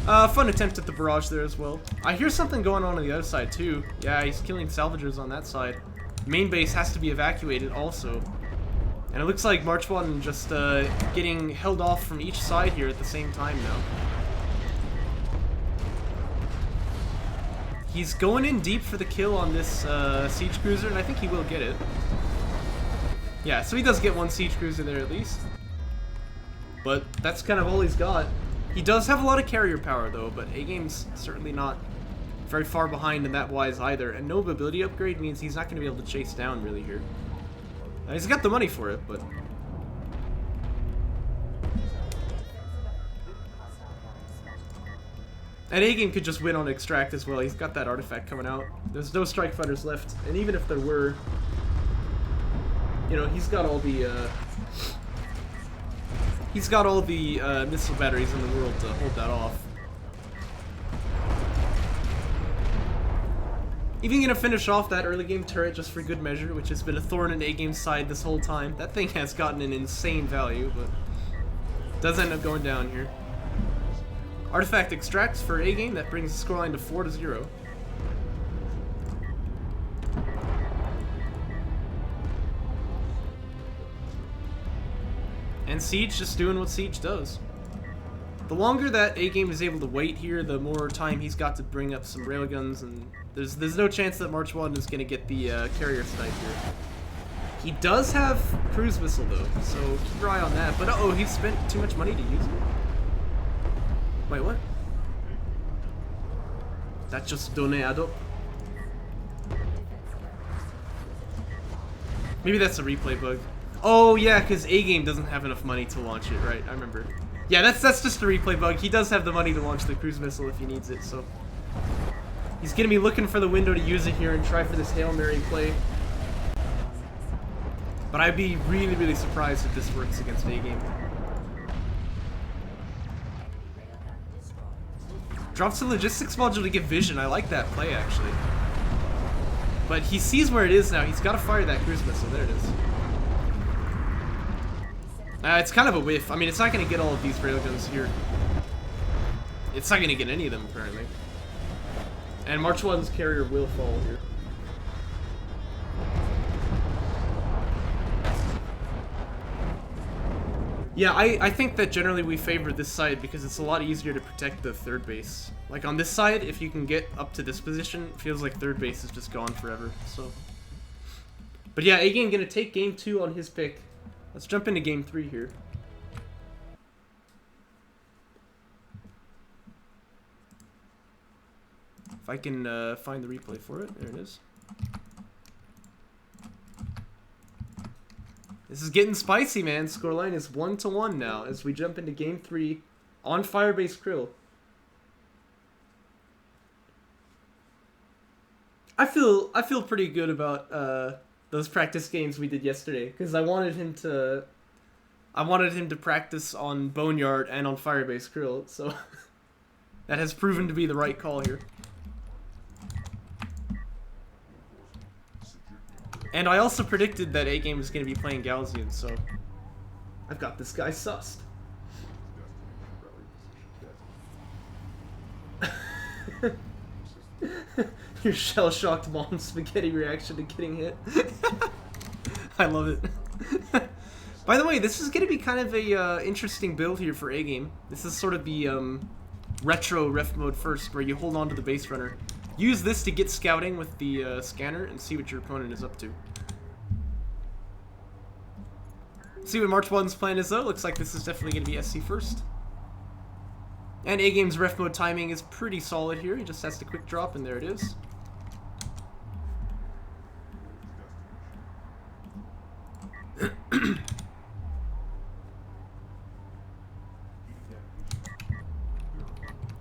Fun attempt at the barrage there as well. I hear something going on the other side too. Yeah, he's killing salvagers on that side. Main base has to be evacuated also. And it looks like MarchWaden just getting held off from each side here at the same time now. He's going in deep for the kill on this siege cruiser, and I think he will get it. Yeah, so he does get one siege cruiser there at least. But that's kind of all he's got. He does have a lot of carrier power though, but A-Game's certainly not very far behind in that wise either. And no mobility upgrade means he's not going to be able to chase down really here. He's got the money for it, but... And A-Game could just win on Extract as well. He's got that artifact coming out. There's no strike fighters left, and even if there were, you know, he's got all the missile batteries in the world to hold that off. Even gonna finish off that early game turret just for good measure, which has been a thorn in A-Game's side this whole time. That thing has gotten an insane value, but does end up going down here. Artifact extracts for A-Game, that brings the scoreline to 4-0. And Siege just doing what Siege does. The longer that A-Game is able to wait here, the more time he's got to bring up some railguns, and there's no chance that MarchWaden is going to get the carrier snipe here. He does have cruise missile though, so keep your eye on that. But uh-oh, he's spent too much money to use it. Wait, what? That just don't add up. Maybe that's a replay bug. Oh yeah, because A-Game doesn't have enough money to launch it, right? I remember. Yeah, that's just a replay bug. He does have the money to launch the cruise missile if he needs it, so... He's gonna be looking for the window to use it here and try for this Hail Mary play. But I'd be really, really surprised if this works against A-Game. Drops the logistics module to get vision. I like that play, actually. But he sees where it is now. He's got to fire that cruise missile. There it is. It's kind of a whiff. I mean, it's not going to get all of these railguns here. It's not going to get any of them, apparently. And MarchWaden's carrier will fall here. Yeah, I think that generally we favor this side because it's a lot easier to protect the third base. Like on this side, if you can get up to this position, it feels like third base is just gone forever, so. But yeah, A-Game gonna take game 2 on his pick. Let's jump into game 3 here. If I can find the replay for it, there it is. This is getting spicy, man. Scoreline is 1-1 now as we jump into game 3 on Firebase Krill. I feel pretty good about those practice games we did yesterday because I wanted him to practice on Boneyard and on Firebase Krill, so that has proven to be the right call here. And I also predicted that A-Game was going to be playing Galzian, so I've got this guy sussed. Your shell-shocked mom spaghetti reaction to getting hit. I love it. By the way, this is going to be kind of a interesting build here for A-Game. This is sort of the retro ref mode first, where you hold on to the base runner. Use this to get scouting with the scanner and see what your opponent is up to. See what MarchWaden's plan is though. Looks like this is definitely going to be SC first. And A-Game's ref mode timing is pretty solid here. He just has to quick drop and there it is.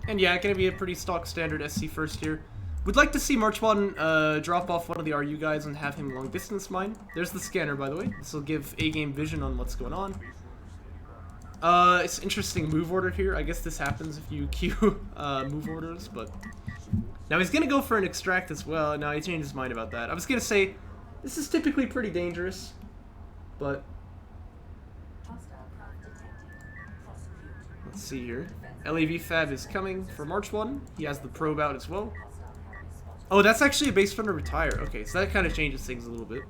And yeah, going to be a pretty stock standard SC first here. Would like to see MarchWaden drop off one of the RU guys and have him long distance mine. There's the scanner, by the way. This will give A-Game vision on what's going on. It's interesting move order here. I guess this happens if you queue move orders, but... Now he's going to go for an extract as well. Now he changed his mind about that. I was going to say, this is typically pretty dangerous, but see here. LAV Fab is coming for MarchWaden. He has the probe out as well. Oh, that's actually a base runner retire. Okay, so that kind of changes things a little bit.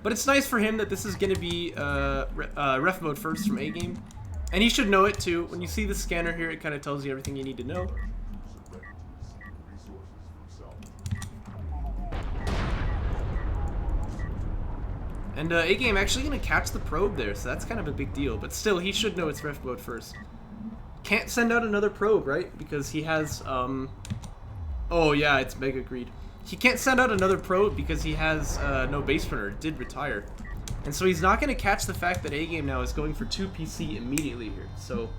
But it's nice for him that this is going to be ref mode first from A-Game. And he should know it too. When you see the scanner here, it kind of tells you everything you need to know. And A-Game actually going to catch the probe there, so that's kind of a big deal. But still, he should know it's ref mode first. Can't send out another probe, right? Because he has, oh yeah, it's Mega Greed. He can't send out another probe because he has no base runner. It did retire. And so he's not going to catch the fact that A-Game now is going for 2 PC immediately here. So,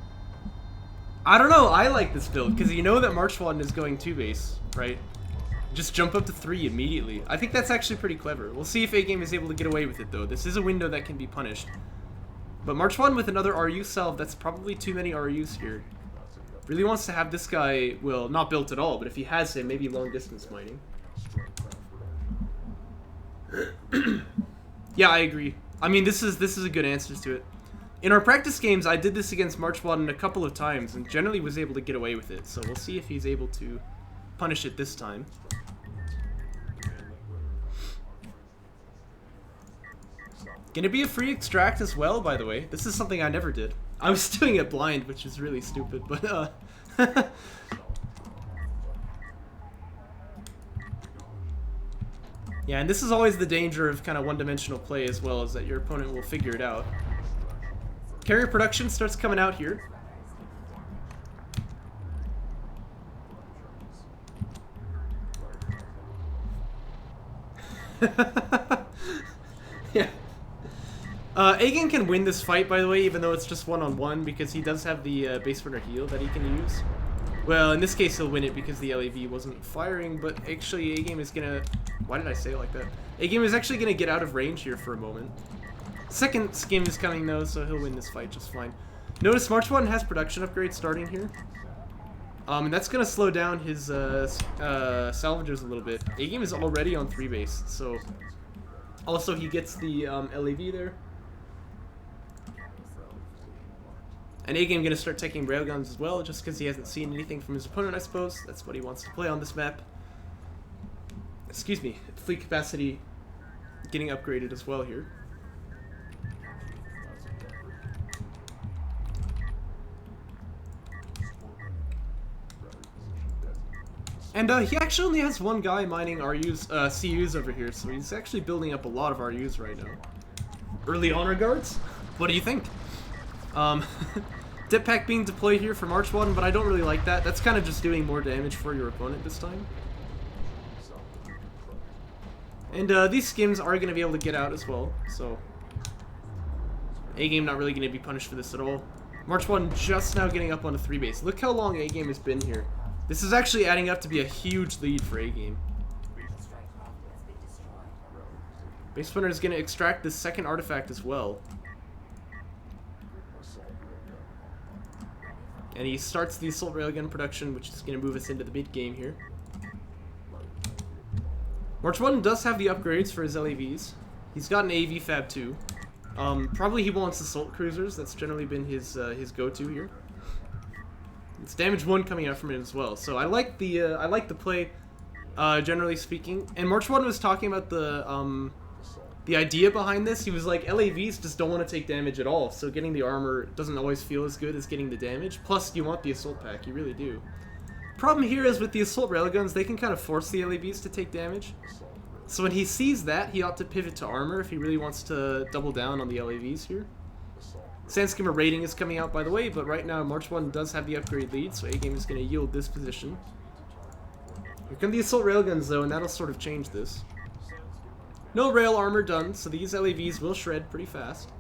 I don't know. I like this build because you know that MarchWaden is going 2 base, right? Just jump up to 3 immediately. I think that's actually pretty clever. We'll see if A-Game is able to get away with it, though. This is a window that can be punished. But MarchWaden with another RU salve, that's probably too many RUs here. Really wants to have this guy, well, not built at all, but if he has him, maybe long distance mining. Yeah, I agree. I mean, this is a good answer to it. In our practice games, I did this against MarchWaden a couple of times and generally was able to get away with it. So we'll see if he's able to punish it this time. Gonna be a free extract as well, by the way. This is something I never did. I was doing it blind, which is really stupid, but yeah, and this is always the danger of kind of one-dimensional play as well, is that your opponent will figure it out. Carrier production starts coming out here. Yeah. A-Game can win this fight, by the way, even though it's just one-on-one, because he does have the base runner heal that he can use. Well, in this case, he'll win it because the LAV wasn't firing, but actually A-Game is gonna... Why did I say it like that? A-Game is actually gonna get out of range here for a moment. Second skim is coming, though, so he'll win this fight just fine. Notice MarchWaden has production upgrades starting here. And that's gonna slow down his salvagers a little bit. A-Game is already on 3 base, so... Also, he gets the LAV there. And A-Game gonna start taking railguns as well, just because he hasn't seen anything from his opponent, I suppose. That's what he wants to play on this map. Excuse me, fleet capacity getting upgraded as well here. And he actually only has 1 guy mining RUs, CUs over here, so he's actually building up a lot of RUs right now. Early honor guards? What do you think? Dip pack being deployed here for MarchWaden, but I don't really like that. That's kind of just doing more damage for your opponent this time. And these skims are going to be able to get out as well, so... A-Game not really going to be punished for this at all. MarchWaden just now getting up on a 3 base. Look how long A-Game has been here. This is actually adding up to be a huge lead for A-Game. Base runner is going to extract this second artifact as well. And he starts the assault railgun production, which is going to move us into the mid game here. MarchWaden does have the upgrades for his LAVs. He's got an AV Fab too. Probably he wants assault cruisers. That's generally been his go-to here. It's damage 1 coming out from it as well. So I like the play, generally speaking. And MarchWaden was talking about the idea behind this. He was like, LAVs just don't want to take damage at all, so getting the armor doesn't always feel as good as getting the damage. Plus, you want the assault pack, you really do. Problem here is with the assault railguns, they can kind of force the LAVs to take damage. So when he sees that, he ought to pivot to armor if he really wants to double down on the LAVs here. Sandskimmer rating is coming out, by the way, but right now MarchWaden does have the upgrade lead, so A-Game is going to yield this position. Here come the assault railguns, though, and that'll sort of change this. No rail armor done, so these LAVs will shred pretty fast.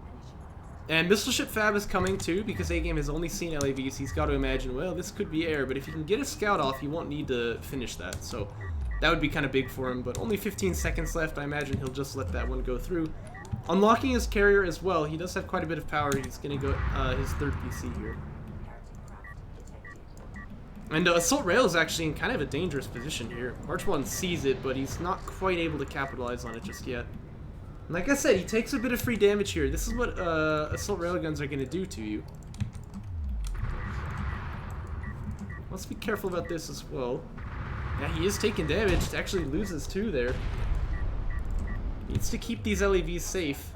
And Missile Ship Fab is coming too, because A-Game has only seen LAVs. He's got to imagine, well, this could be air, but if you can get a scout off, you won't need to finish that. So that would be kind of big for him, but only 15 seconds left. I imagine he'll just let that one go through. Unlocking his carrier as well. He does have quite a bit of power. He's going to go his 3rd PC here. And Assault Rail is actually in kind of a dangerous position here. MarchWaden sees it, but he's not quite able to capitalize on it just yet. And like I said, he takes a bit of free damage here. This is what Assault Railguns are going to do to you. Let's be careful about this as well. Yeah, he is taking damage. Actually loses 2 there. Needs to keep these LEVs safe.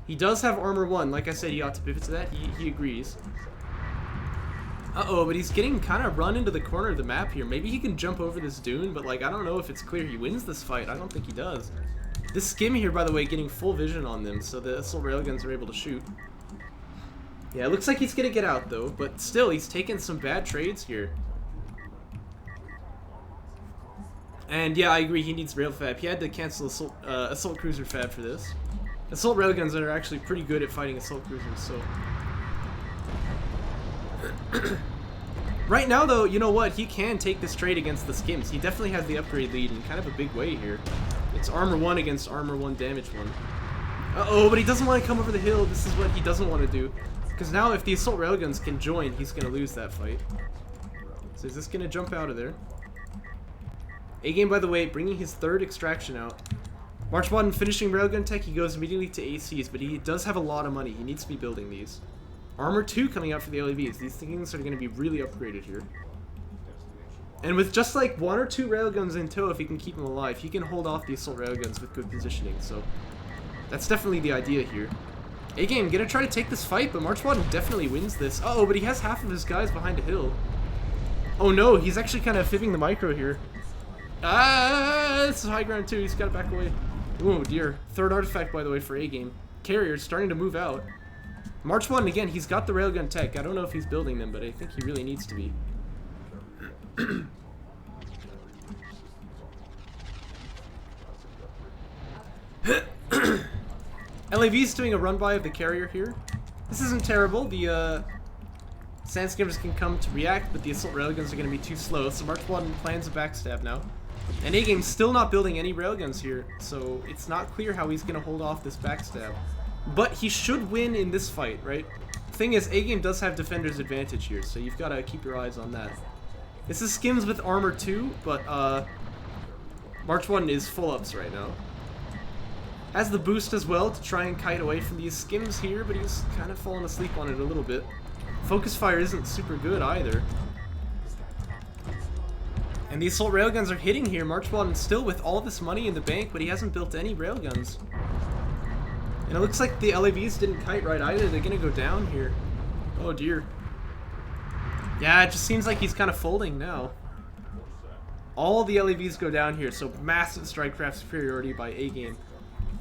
He does have armor 1. Like I said, he ought to pivot to that. He agrees. Uh-oh, but he's getting kind of run into the corner of the map here. Maybe he can jump over this dune, but like I don't know if it's clear he wins this fight. I don't think he does. This skim here, by the way, getting full vision on them, so the assault railguns are able to shoot. Yeah, it looks like he's gonna get out though, but still, he's taking some bad trades here. And yeah, I agree, he needs rail fab. He had to cancel assault cruiser fab for this. Assault railguns are actually pretty good at fighting assault cruisers, so... Right now though, you know what, he can take this trade against the skims. He definitely has the upgrade lead in kind of a big way here. It's armor 1 against armor 1 damage 1. Uh-oh, but he doesn't want to come over the hill. This is what he doesn't want to do. Because now if the assault railguns can join, he's going to lose that fight. So is this going to jump out of there? A-Game, by the way, bringing his 3rd extraction out. MarchWaden finishing railgun tech, he goes immediately to ACs, but he does have a lot of money. He needs to be building these. Armor 2 coming out for the LEVs. These things are going to be really upgraded here. And with just like 1 or 2 railguns in tow, if he can keep them alive, he can hold off the assault railguns with good positioning. So that's definitely the idea here. A-Game gonna try to take this fight, but MarchWaden definitely wins this. Uh oh, but he has half of his guys behind a hill. Oh no, he's actually kind of fibbing the micro here. Ah, this is high ground too. He's got to back away. Oh dear. 3rd artifact, by the way, for A-Game. Carrier's starting to move out. MarchWaden, again, he's got the railgun tech. I don't know if he's building them, but I think he really needs to be. LAV's doing a run-by of the carrier here. This isn't terrible. The sand skimmers can come to react, but the assault railguns are going to be too slow. So MarchWaden plans a backstab now. And A-Game's still not building any railguns here, so it's not clear how he's going to hold off this backstab. But he should win in this fight, right? Thing is, A-Game does have defender's advantage here, so you've got to keep your eyes on that. This is skims with armor 2, but MarchWaden is full ups right now. Has the boost as well to try and kite away from these skims here, but he's kind of fallen asleep on it a little bit. Focus fire isn't super good either. And the assault railguns are hitting here. MarchWaden still with all this money in the bank, but he hasn't built any railguns. And it looks like the LAVs didn't kite right either. They're gonna go down here. Oh dear. Yeah, it just seems like he's kind of folding now. All the LAVs go down here, so massive strikecraft superiority by A-Game.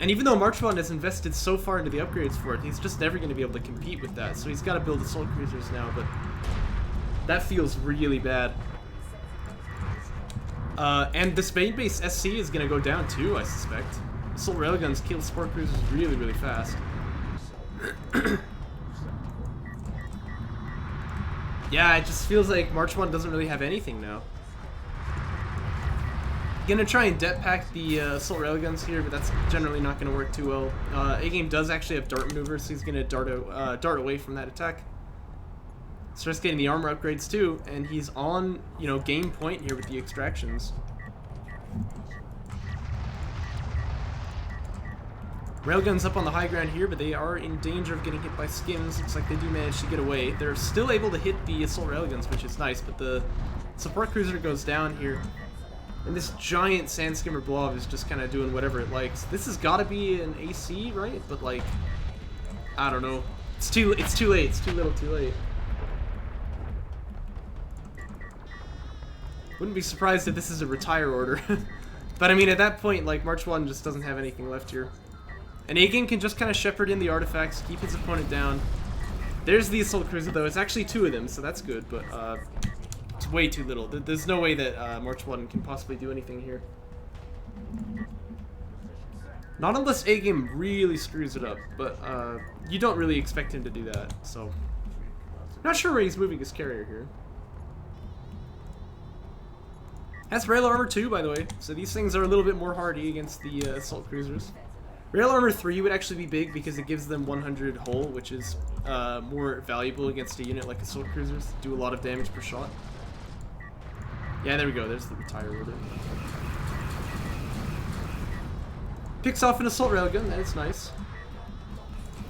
And even though MarchWaden has invested so far into the upgrades for it, he's just never going to be able to compete with that. So he's got to build assault cruisers now, but that feels really bad. And the Spain base SC is going to go down too, I suspect. Assault railguns kill sport cruisers really, really fast. Yeah, it just feels like MarchWaden doesn't really have anything now. Gonna try and det pack the assault railguns here, but that's generally not gonna work too well. A-Game does actually have dart maneuvers, so he's gonna dart away from that attack. Starts getting the armor upgrades too, and he's on, you know, game point here with the extractions. Railguns up on the high ground here, but they are in danger of getting hit by skims. Looks like they do manage to get away. They're still able to hit the assault railguns, which is nice, but the support cruiser goes down here. And this giant sand skimmer blob is just kind of doing whatever it likes. This has got to be an AC, right? But like, I don't know. It's too late. It's too little, too late. Wouldn't be surprised if this is a retire order. But I mean, at that point, like, MarchWaden just doesn't have anything left here. And A-Game can just kind of shepherd in the artifacts, keep his opponent down. There's the assault cruiser, though. It's actually 2 of them, so that's good. But it's way too little. There's no way that MarchWaden can possibly do anything here. Not unless A-Game really screws it up, but you don't really expect him to do that, so... Not sure where he's moving his carrier here. Has rail armor 2, by the way, so these things are a little bit more hardy against the assault cruisers. Rail armor 3 would actually be big because it gives them 100 hull, which is more valuable against a unit like assault cruisers. Do a lot of damage per shot. Yeah, there we go. There's the retire order. Picks off an assault railgun. That is nice.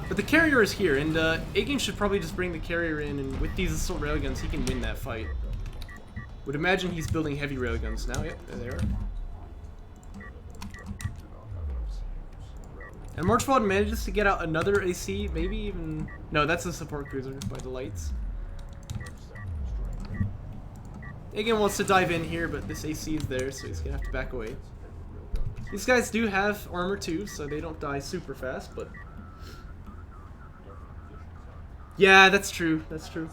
But the carrier is here, and A-Game should probably just bring the carrier in, and with these assault railguns, he can win that fight. Would imagine he's building heavy railguns now. Yep, there they are. And MarchWaden manages to get out another AC, maybe even... No, that's a support cruiser by the lights. AGameAnx wants to dive in here, but this AC is there, so he's gonna have to back away. These guys do have armor too, so they don't die super fast, but... Yeah, that's true, that's true.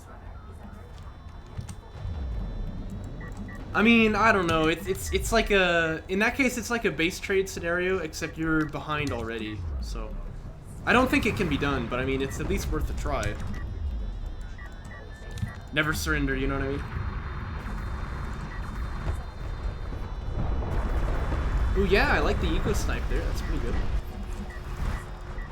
I mean, I don't know, it's like a... In that case, it's like a base trade scenario, except you're behind already, so... I don't think it can be done, but I mean, it's at least worth a try. Never surrender, you know what I mean? Ooh, yeah, I like the eco snipe there. That's pretty good.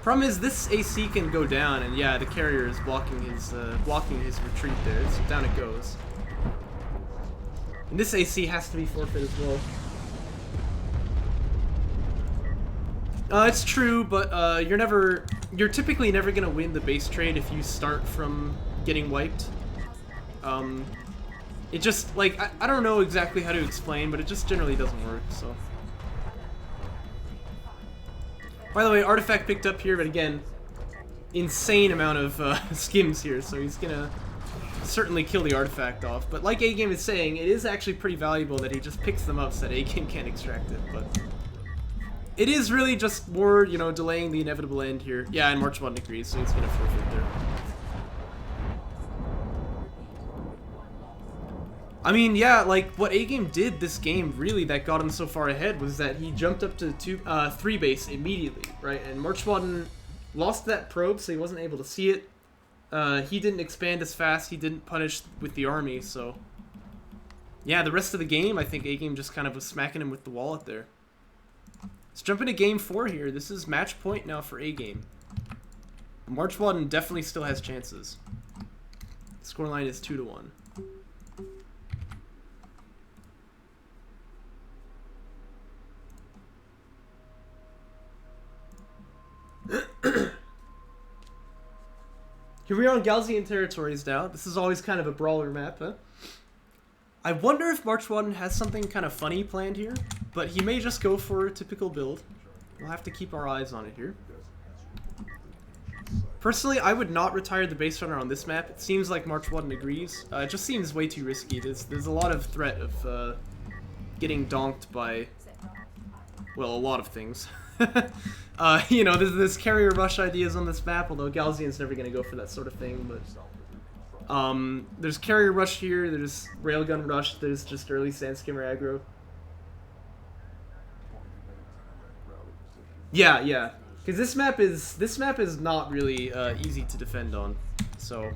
Problem is, this AC can go down, and yeah, the carrier is blocking his retreat there. So down it goes. And this AC has to be forfeit as well. It's true, but you're typically never gonna win the base trade if you start from getting wiped. It just like I don't know exactly how to explain, but it just generally doesn't work. So. By the way, artifact picked up here, but again, insane amount of skims here, so he's gonna certainly kill the artifact off. But like AGame is saying, it is actually pretty valuable that he just picks them up so that AGame can't extract it. But it is really just more, you know, delaying the inevitable end here. Yeah, and MarchWaden agrees, so he's gonna forfeit there. I mean, yeah, like, what AGame did this game, really, that got him so far ahead was that he jumped up to 3 base immediately, right? And MarchWaden lost that probe, so he wasn't able to see it. He didn't expand as fast, he didn't punish with the army, so... Yeah, the rest of the game, I think AGame just kind of was smacking him with the wallet there. Let's jump into game 4 here. This is match point now for AGame. MarchWaden definitely still has chances. The scoreline is 2-1. Here we are on Galzian territories now. This is always kind of a brawler map, huh? I wonder if MarchWaden has something kind of funny planned here, but he may just go for a typical build. We'll have to keep our eyes on it here. Personally, I would not retire the base runner on this map. It seems like MarchWaden agrees. It just seems way too risky. There's a lot of threat of getting donked by, well, a lot of things. You know, there's carrier rush ideas on this map, although Galzian's never going to go for that sort of thing, but... there's carrier rush here, there's railgun rush, there's just early sandskimmer aggro. Yeah, yeah. Because this map is not really easy to defend on, so...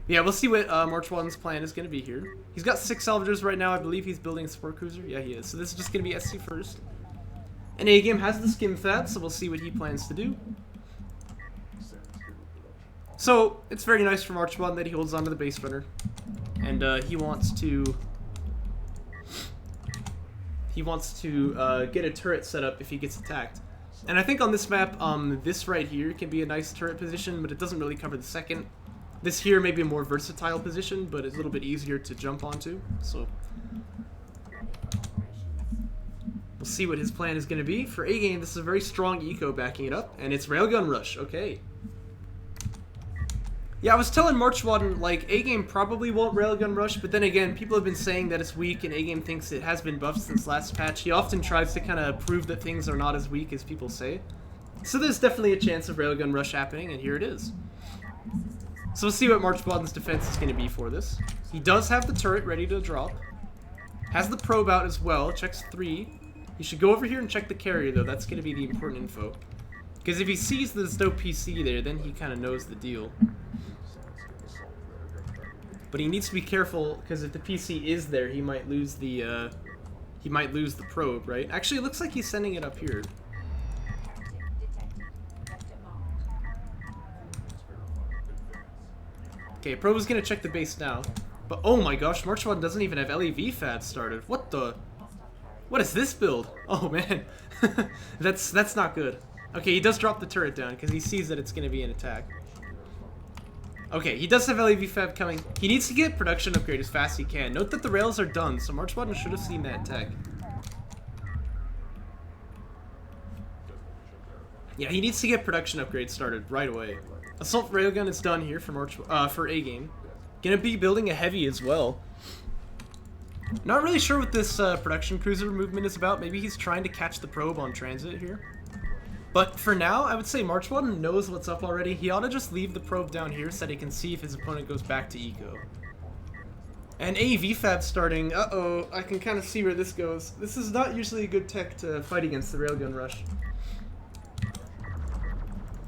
Yeah, we'll see what MarchWaden's plan is going to be here. He's got 6 salvagers right now, I believe he's building a support cruiser. Yeah, he is. So this is just going to be SC first. And AGame has the skim fab, so we'll see what he plans to do. So, it's very nice for MarchWaden that he holds onto the base runner. And he wants to get a turret set up if he gets attacked. And I think on this map, this right here can be a nice turret position, but it doesn't really cover the second. This here may be a more versatile position, but it's a little bit easier to jump onto, so... We'll see what his plan is going to be. For AGame, this is a very strong eco backing it up, and it's Railgun Rush. Okay. Yeah, I was telling MarchWaden, like, AGame probably won't Railgun Rush, but then again, people have been saying that it's weak, and AGame thinks it has been buffed since last patch. He often tries to kind of prove that things are not as weak as people say. So there's definitely a chance of Railgun Rush happening, and here it is. So we'll see what MarchWaden's defense is going to be for this. He does have the turret ready to drop. Has the probe out as well, checks 3. You should go over here and check the carrier, though. That's going to be the important info. Because if he sees there's no PC there, then he kind of knows the deal. But he needs to be careful, because if the PC is there, he might lose the probe, right? Actually, it looks like he's sending it up here. Okay, probe is going to check the base now. But oh my gosh, MarchWaden doesn't even have LEV fab started. What the... What is this build? Oh man, that's not good. Okay, he does drop the turret down because he sees that it's going to be an attack. Okay, he does have LAV Fab coming. He needs to get production upgrade as fast as he can. Note that the rails are done, so MarchWaden should have seen that tech. Yeah, he needs to get production upgrade started right away. Assault Railgun is done here for A-Game. Gonna be building a heavy as well. Not really sure what this production cruiser movement is about. Maybe he's trying to catch the probe on transit here. But for now, I would say MarchWaden knows what's up already. He ought to just leave the probe down here so that he can see if his opponent goes back to eco. And AV Fab starting. Uh-oh, I can kind of see where this goes. This is not usually a good tech to fight against the Railgun Rush.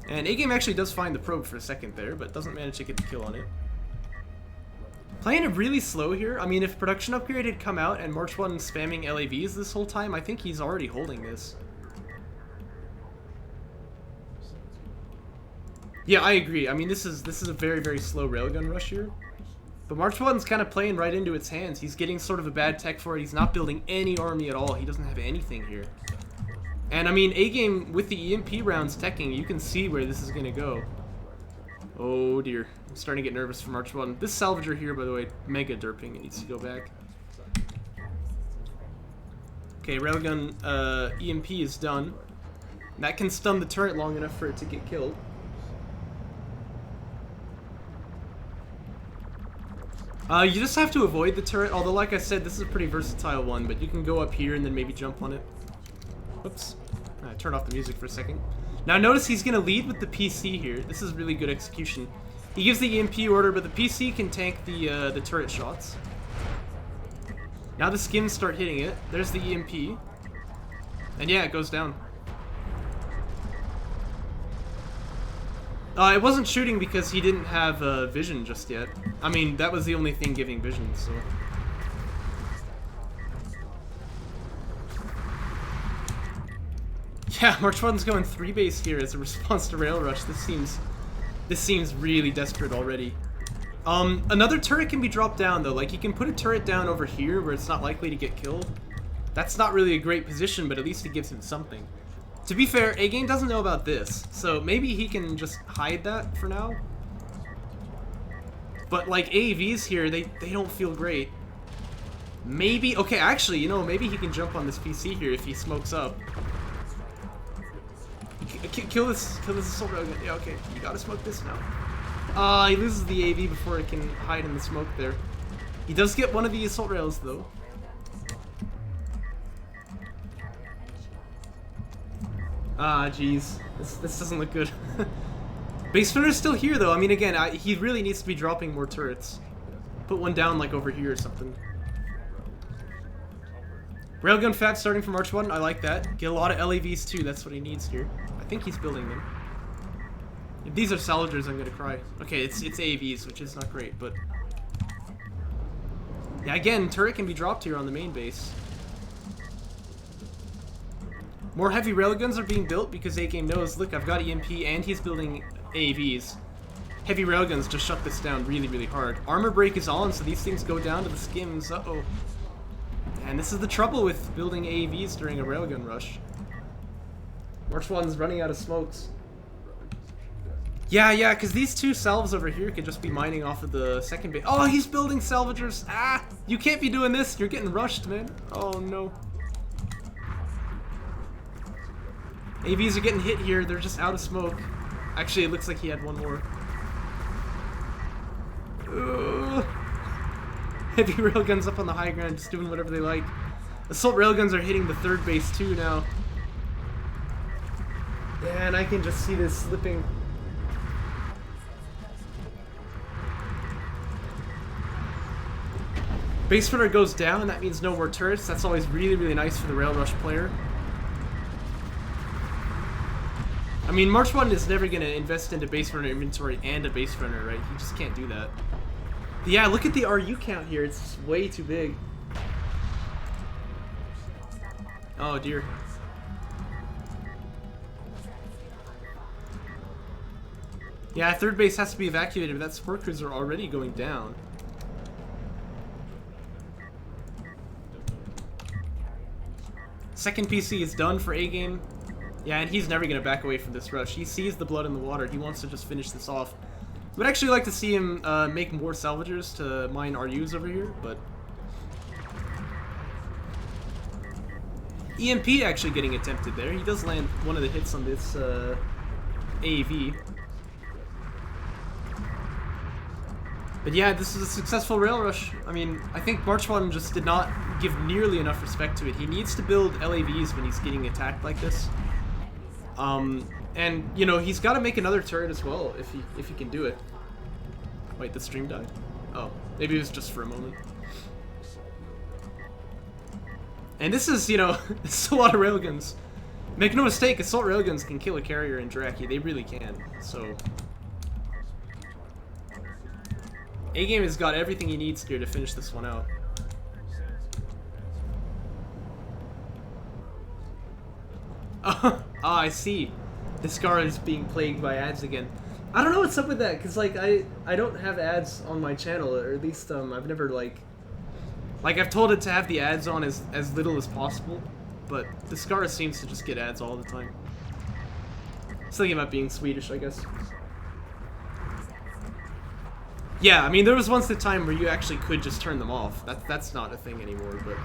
And A-Game actually does find the probe for a second there, but doesn't manage to get the kill on it. Playing it really slow here. I mean, if production upgrade had come out and MarchWaden spamming LAVs this whole time, I think he's already holding this. Yeah, I agree. I mean, this is a very, very slow railgun rush here. But MarchWaden's kind of playing right into its hands. He's getting sort of a bad tech for it. He's not building any army at all. He doesn't have anything here. And I mean, A-Game with the EMP rounds teching, you can see where this is going to go. Oh dear. I'm starting to get nervous for MarchWaden. This salvager here, by the way, mega derping. It needs to go back. Okay, railgun EMP is done. That can stun the turret long enough for it to get killed. You just have to avoid the turret, although like I said, this is a pretty versatile one, but you can go up here and then maybe jump on it. Whoops. Turn off the music for a second. Now notice he's going to lead with the PC here. This is really good execution. He gives the EMP order, but the PC can tank the turret shots. Now the skims start hitting it. There's the EMP. And yeah, it goes down. It wasn't shooting because he didn't have vision just yet. I mean, that was the only thing giving vision, so... Yeah, MarchWaden's going 3 base here as a response to Rail Rush. This seems really desperate already. Another turret can be dropped down though. Like, you can put a turret down over here where it's not likely to get killed. That's not really a great position, but at least it gives him something. To be fair, A-Game doesn't know about this, so maybe he can just hide that for now. But like AAVs here, they don't feel great. Maybe, okay, actually, you know, maybe he can jump on this PC here if he smokes up. Kill this assault railgun. Yeah, okay, you gotta smoke this now. He loses the AV before it can hide in the smoke there. He does get one of the assault rails though. Ah, jeez. This doesn't look good. Base runner's still here though. I mean, again, he really needs to be dropping more turrets. Put one down like over here or something. Railgun Fab starting from MarchWaden. I like that. Get a lot of LAVs too. That's what he needs here. I think he's building them. If these are salvagers, I'm gonna cry. Okay, it's AVs, which is not great, but... Yeah, again, turret can be dropped here on the main base. More heavy railguns are being built because A-Game knows, look, I've got EMP and he's building AVs. Heavy railguns just shut this down really, really hard. Armor break is on, so these things go down to the skims. Uh-oh. And this is the trouble with building AVs during a railgun rush. MarchWaden's running out of smokes. Yeah, because these two salves over here could just be mining off of the second base. Oh, he's building salvagers. Ah, you can't be doing this. You're getting rushed, man. Oh, no. AVs are getting hit here. They're just out of smoke. Actually, it looks like he had one more. Heavy railguns up on the high ground, just doing whatever they like. Assault railguns are hitting the third base too now. Yeah, and I can just see this slipping. Base runner goes down, that means no more turrets. That's always really, really nice for the Rail Rush player. I mean, MarchWaden is never going to invest into base runner inventory and a base runner, right? You just can't do that. But yeah, look at the RU count here. It's way too big. Oh, dear. Yeah, third base has to be evacuated, but that support cruiser already going down. Second PC is done for A-Game. Yeah, and he's never going to back away from this rush. He sees the blood in the water. He wants to just finish this off. Would actually like to see him make more salvagers to mine RUs over here, but EMP actually getting attempted there. He does land one of the hits on this AAV. But yeah, this is a successful rail rush. I mean, I think MarchWaden just did not give nearly enough respect to it. He needs to build LAVs when he's getting attacked like this. And you know, he's got to make another turret as well if he can do it. Wait, the stream died? Oh, maybe it was just for a moment. And this is, you know, this is a lot of railguns. Make no mistake, assault railguns can kill a carrier in Jaraci. They really can. So AGame has got everything he needs here to finish this one out. Ah, I see. This car is being plagued by ads again. I don't know what's up with that, because, like, I don't have ads on my channel, or at least, I've never, like, I've told it to have the ads on as little as possible, but this car seems to just get ads all the time. Something about being Swedish, I guess. Yeah, I mean, there was once a time where you actually could just turn them off. That's not a thing anymore, but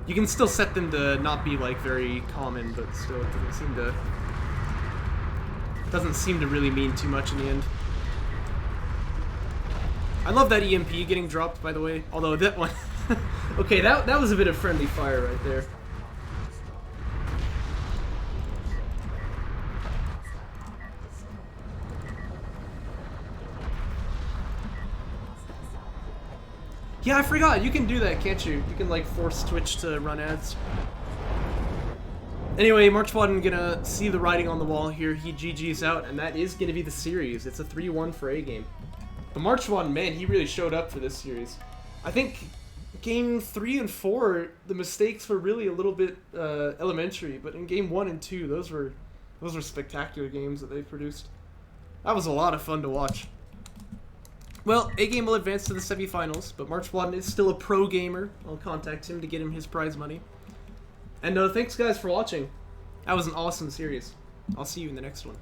you can still set them to not be, like, very common, but still, it doesn't seem to really mean too much in the end. I love that EMP getting dropped, by the way. Although that one, okay, that was a bit of friendly fire right there. Yeah, I forgot. You can do that, can't you? You can, like, force Twitch to run ads. Anyway, MarchWaden gonna see the writing on the wall here. He GG's out, and that is gonna be the series. It's a 3-1 for AGame. But MarchWaden, man, he really showed up for this series. I think game 3 and 4, the mistakes were really a little bit elementary, but in game 1 and 2, those were spectacular games that they produced. That was a lot of fun to watch. Well, AGame will advance to the semifinals, but MarchWaden is still a pro gamer. I'll contact him to get him his prize money. And thanks guys for watching. That was an awesome series. I'll see you in the next one.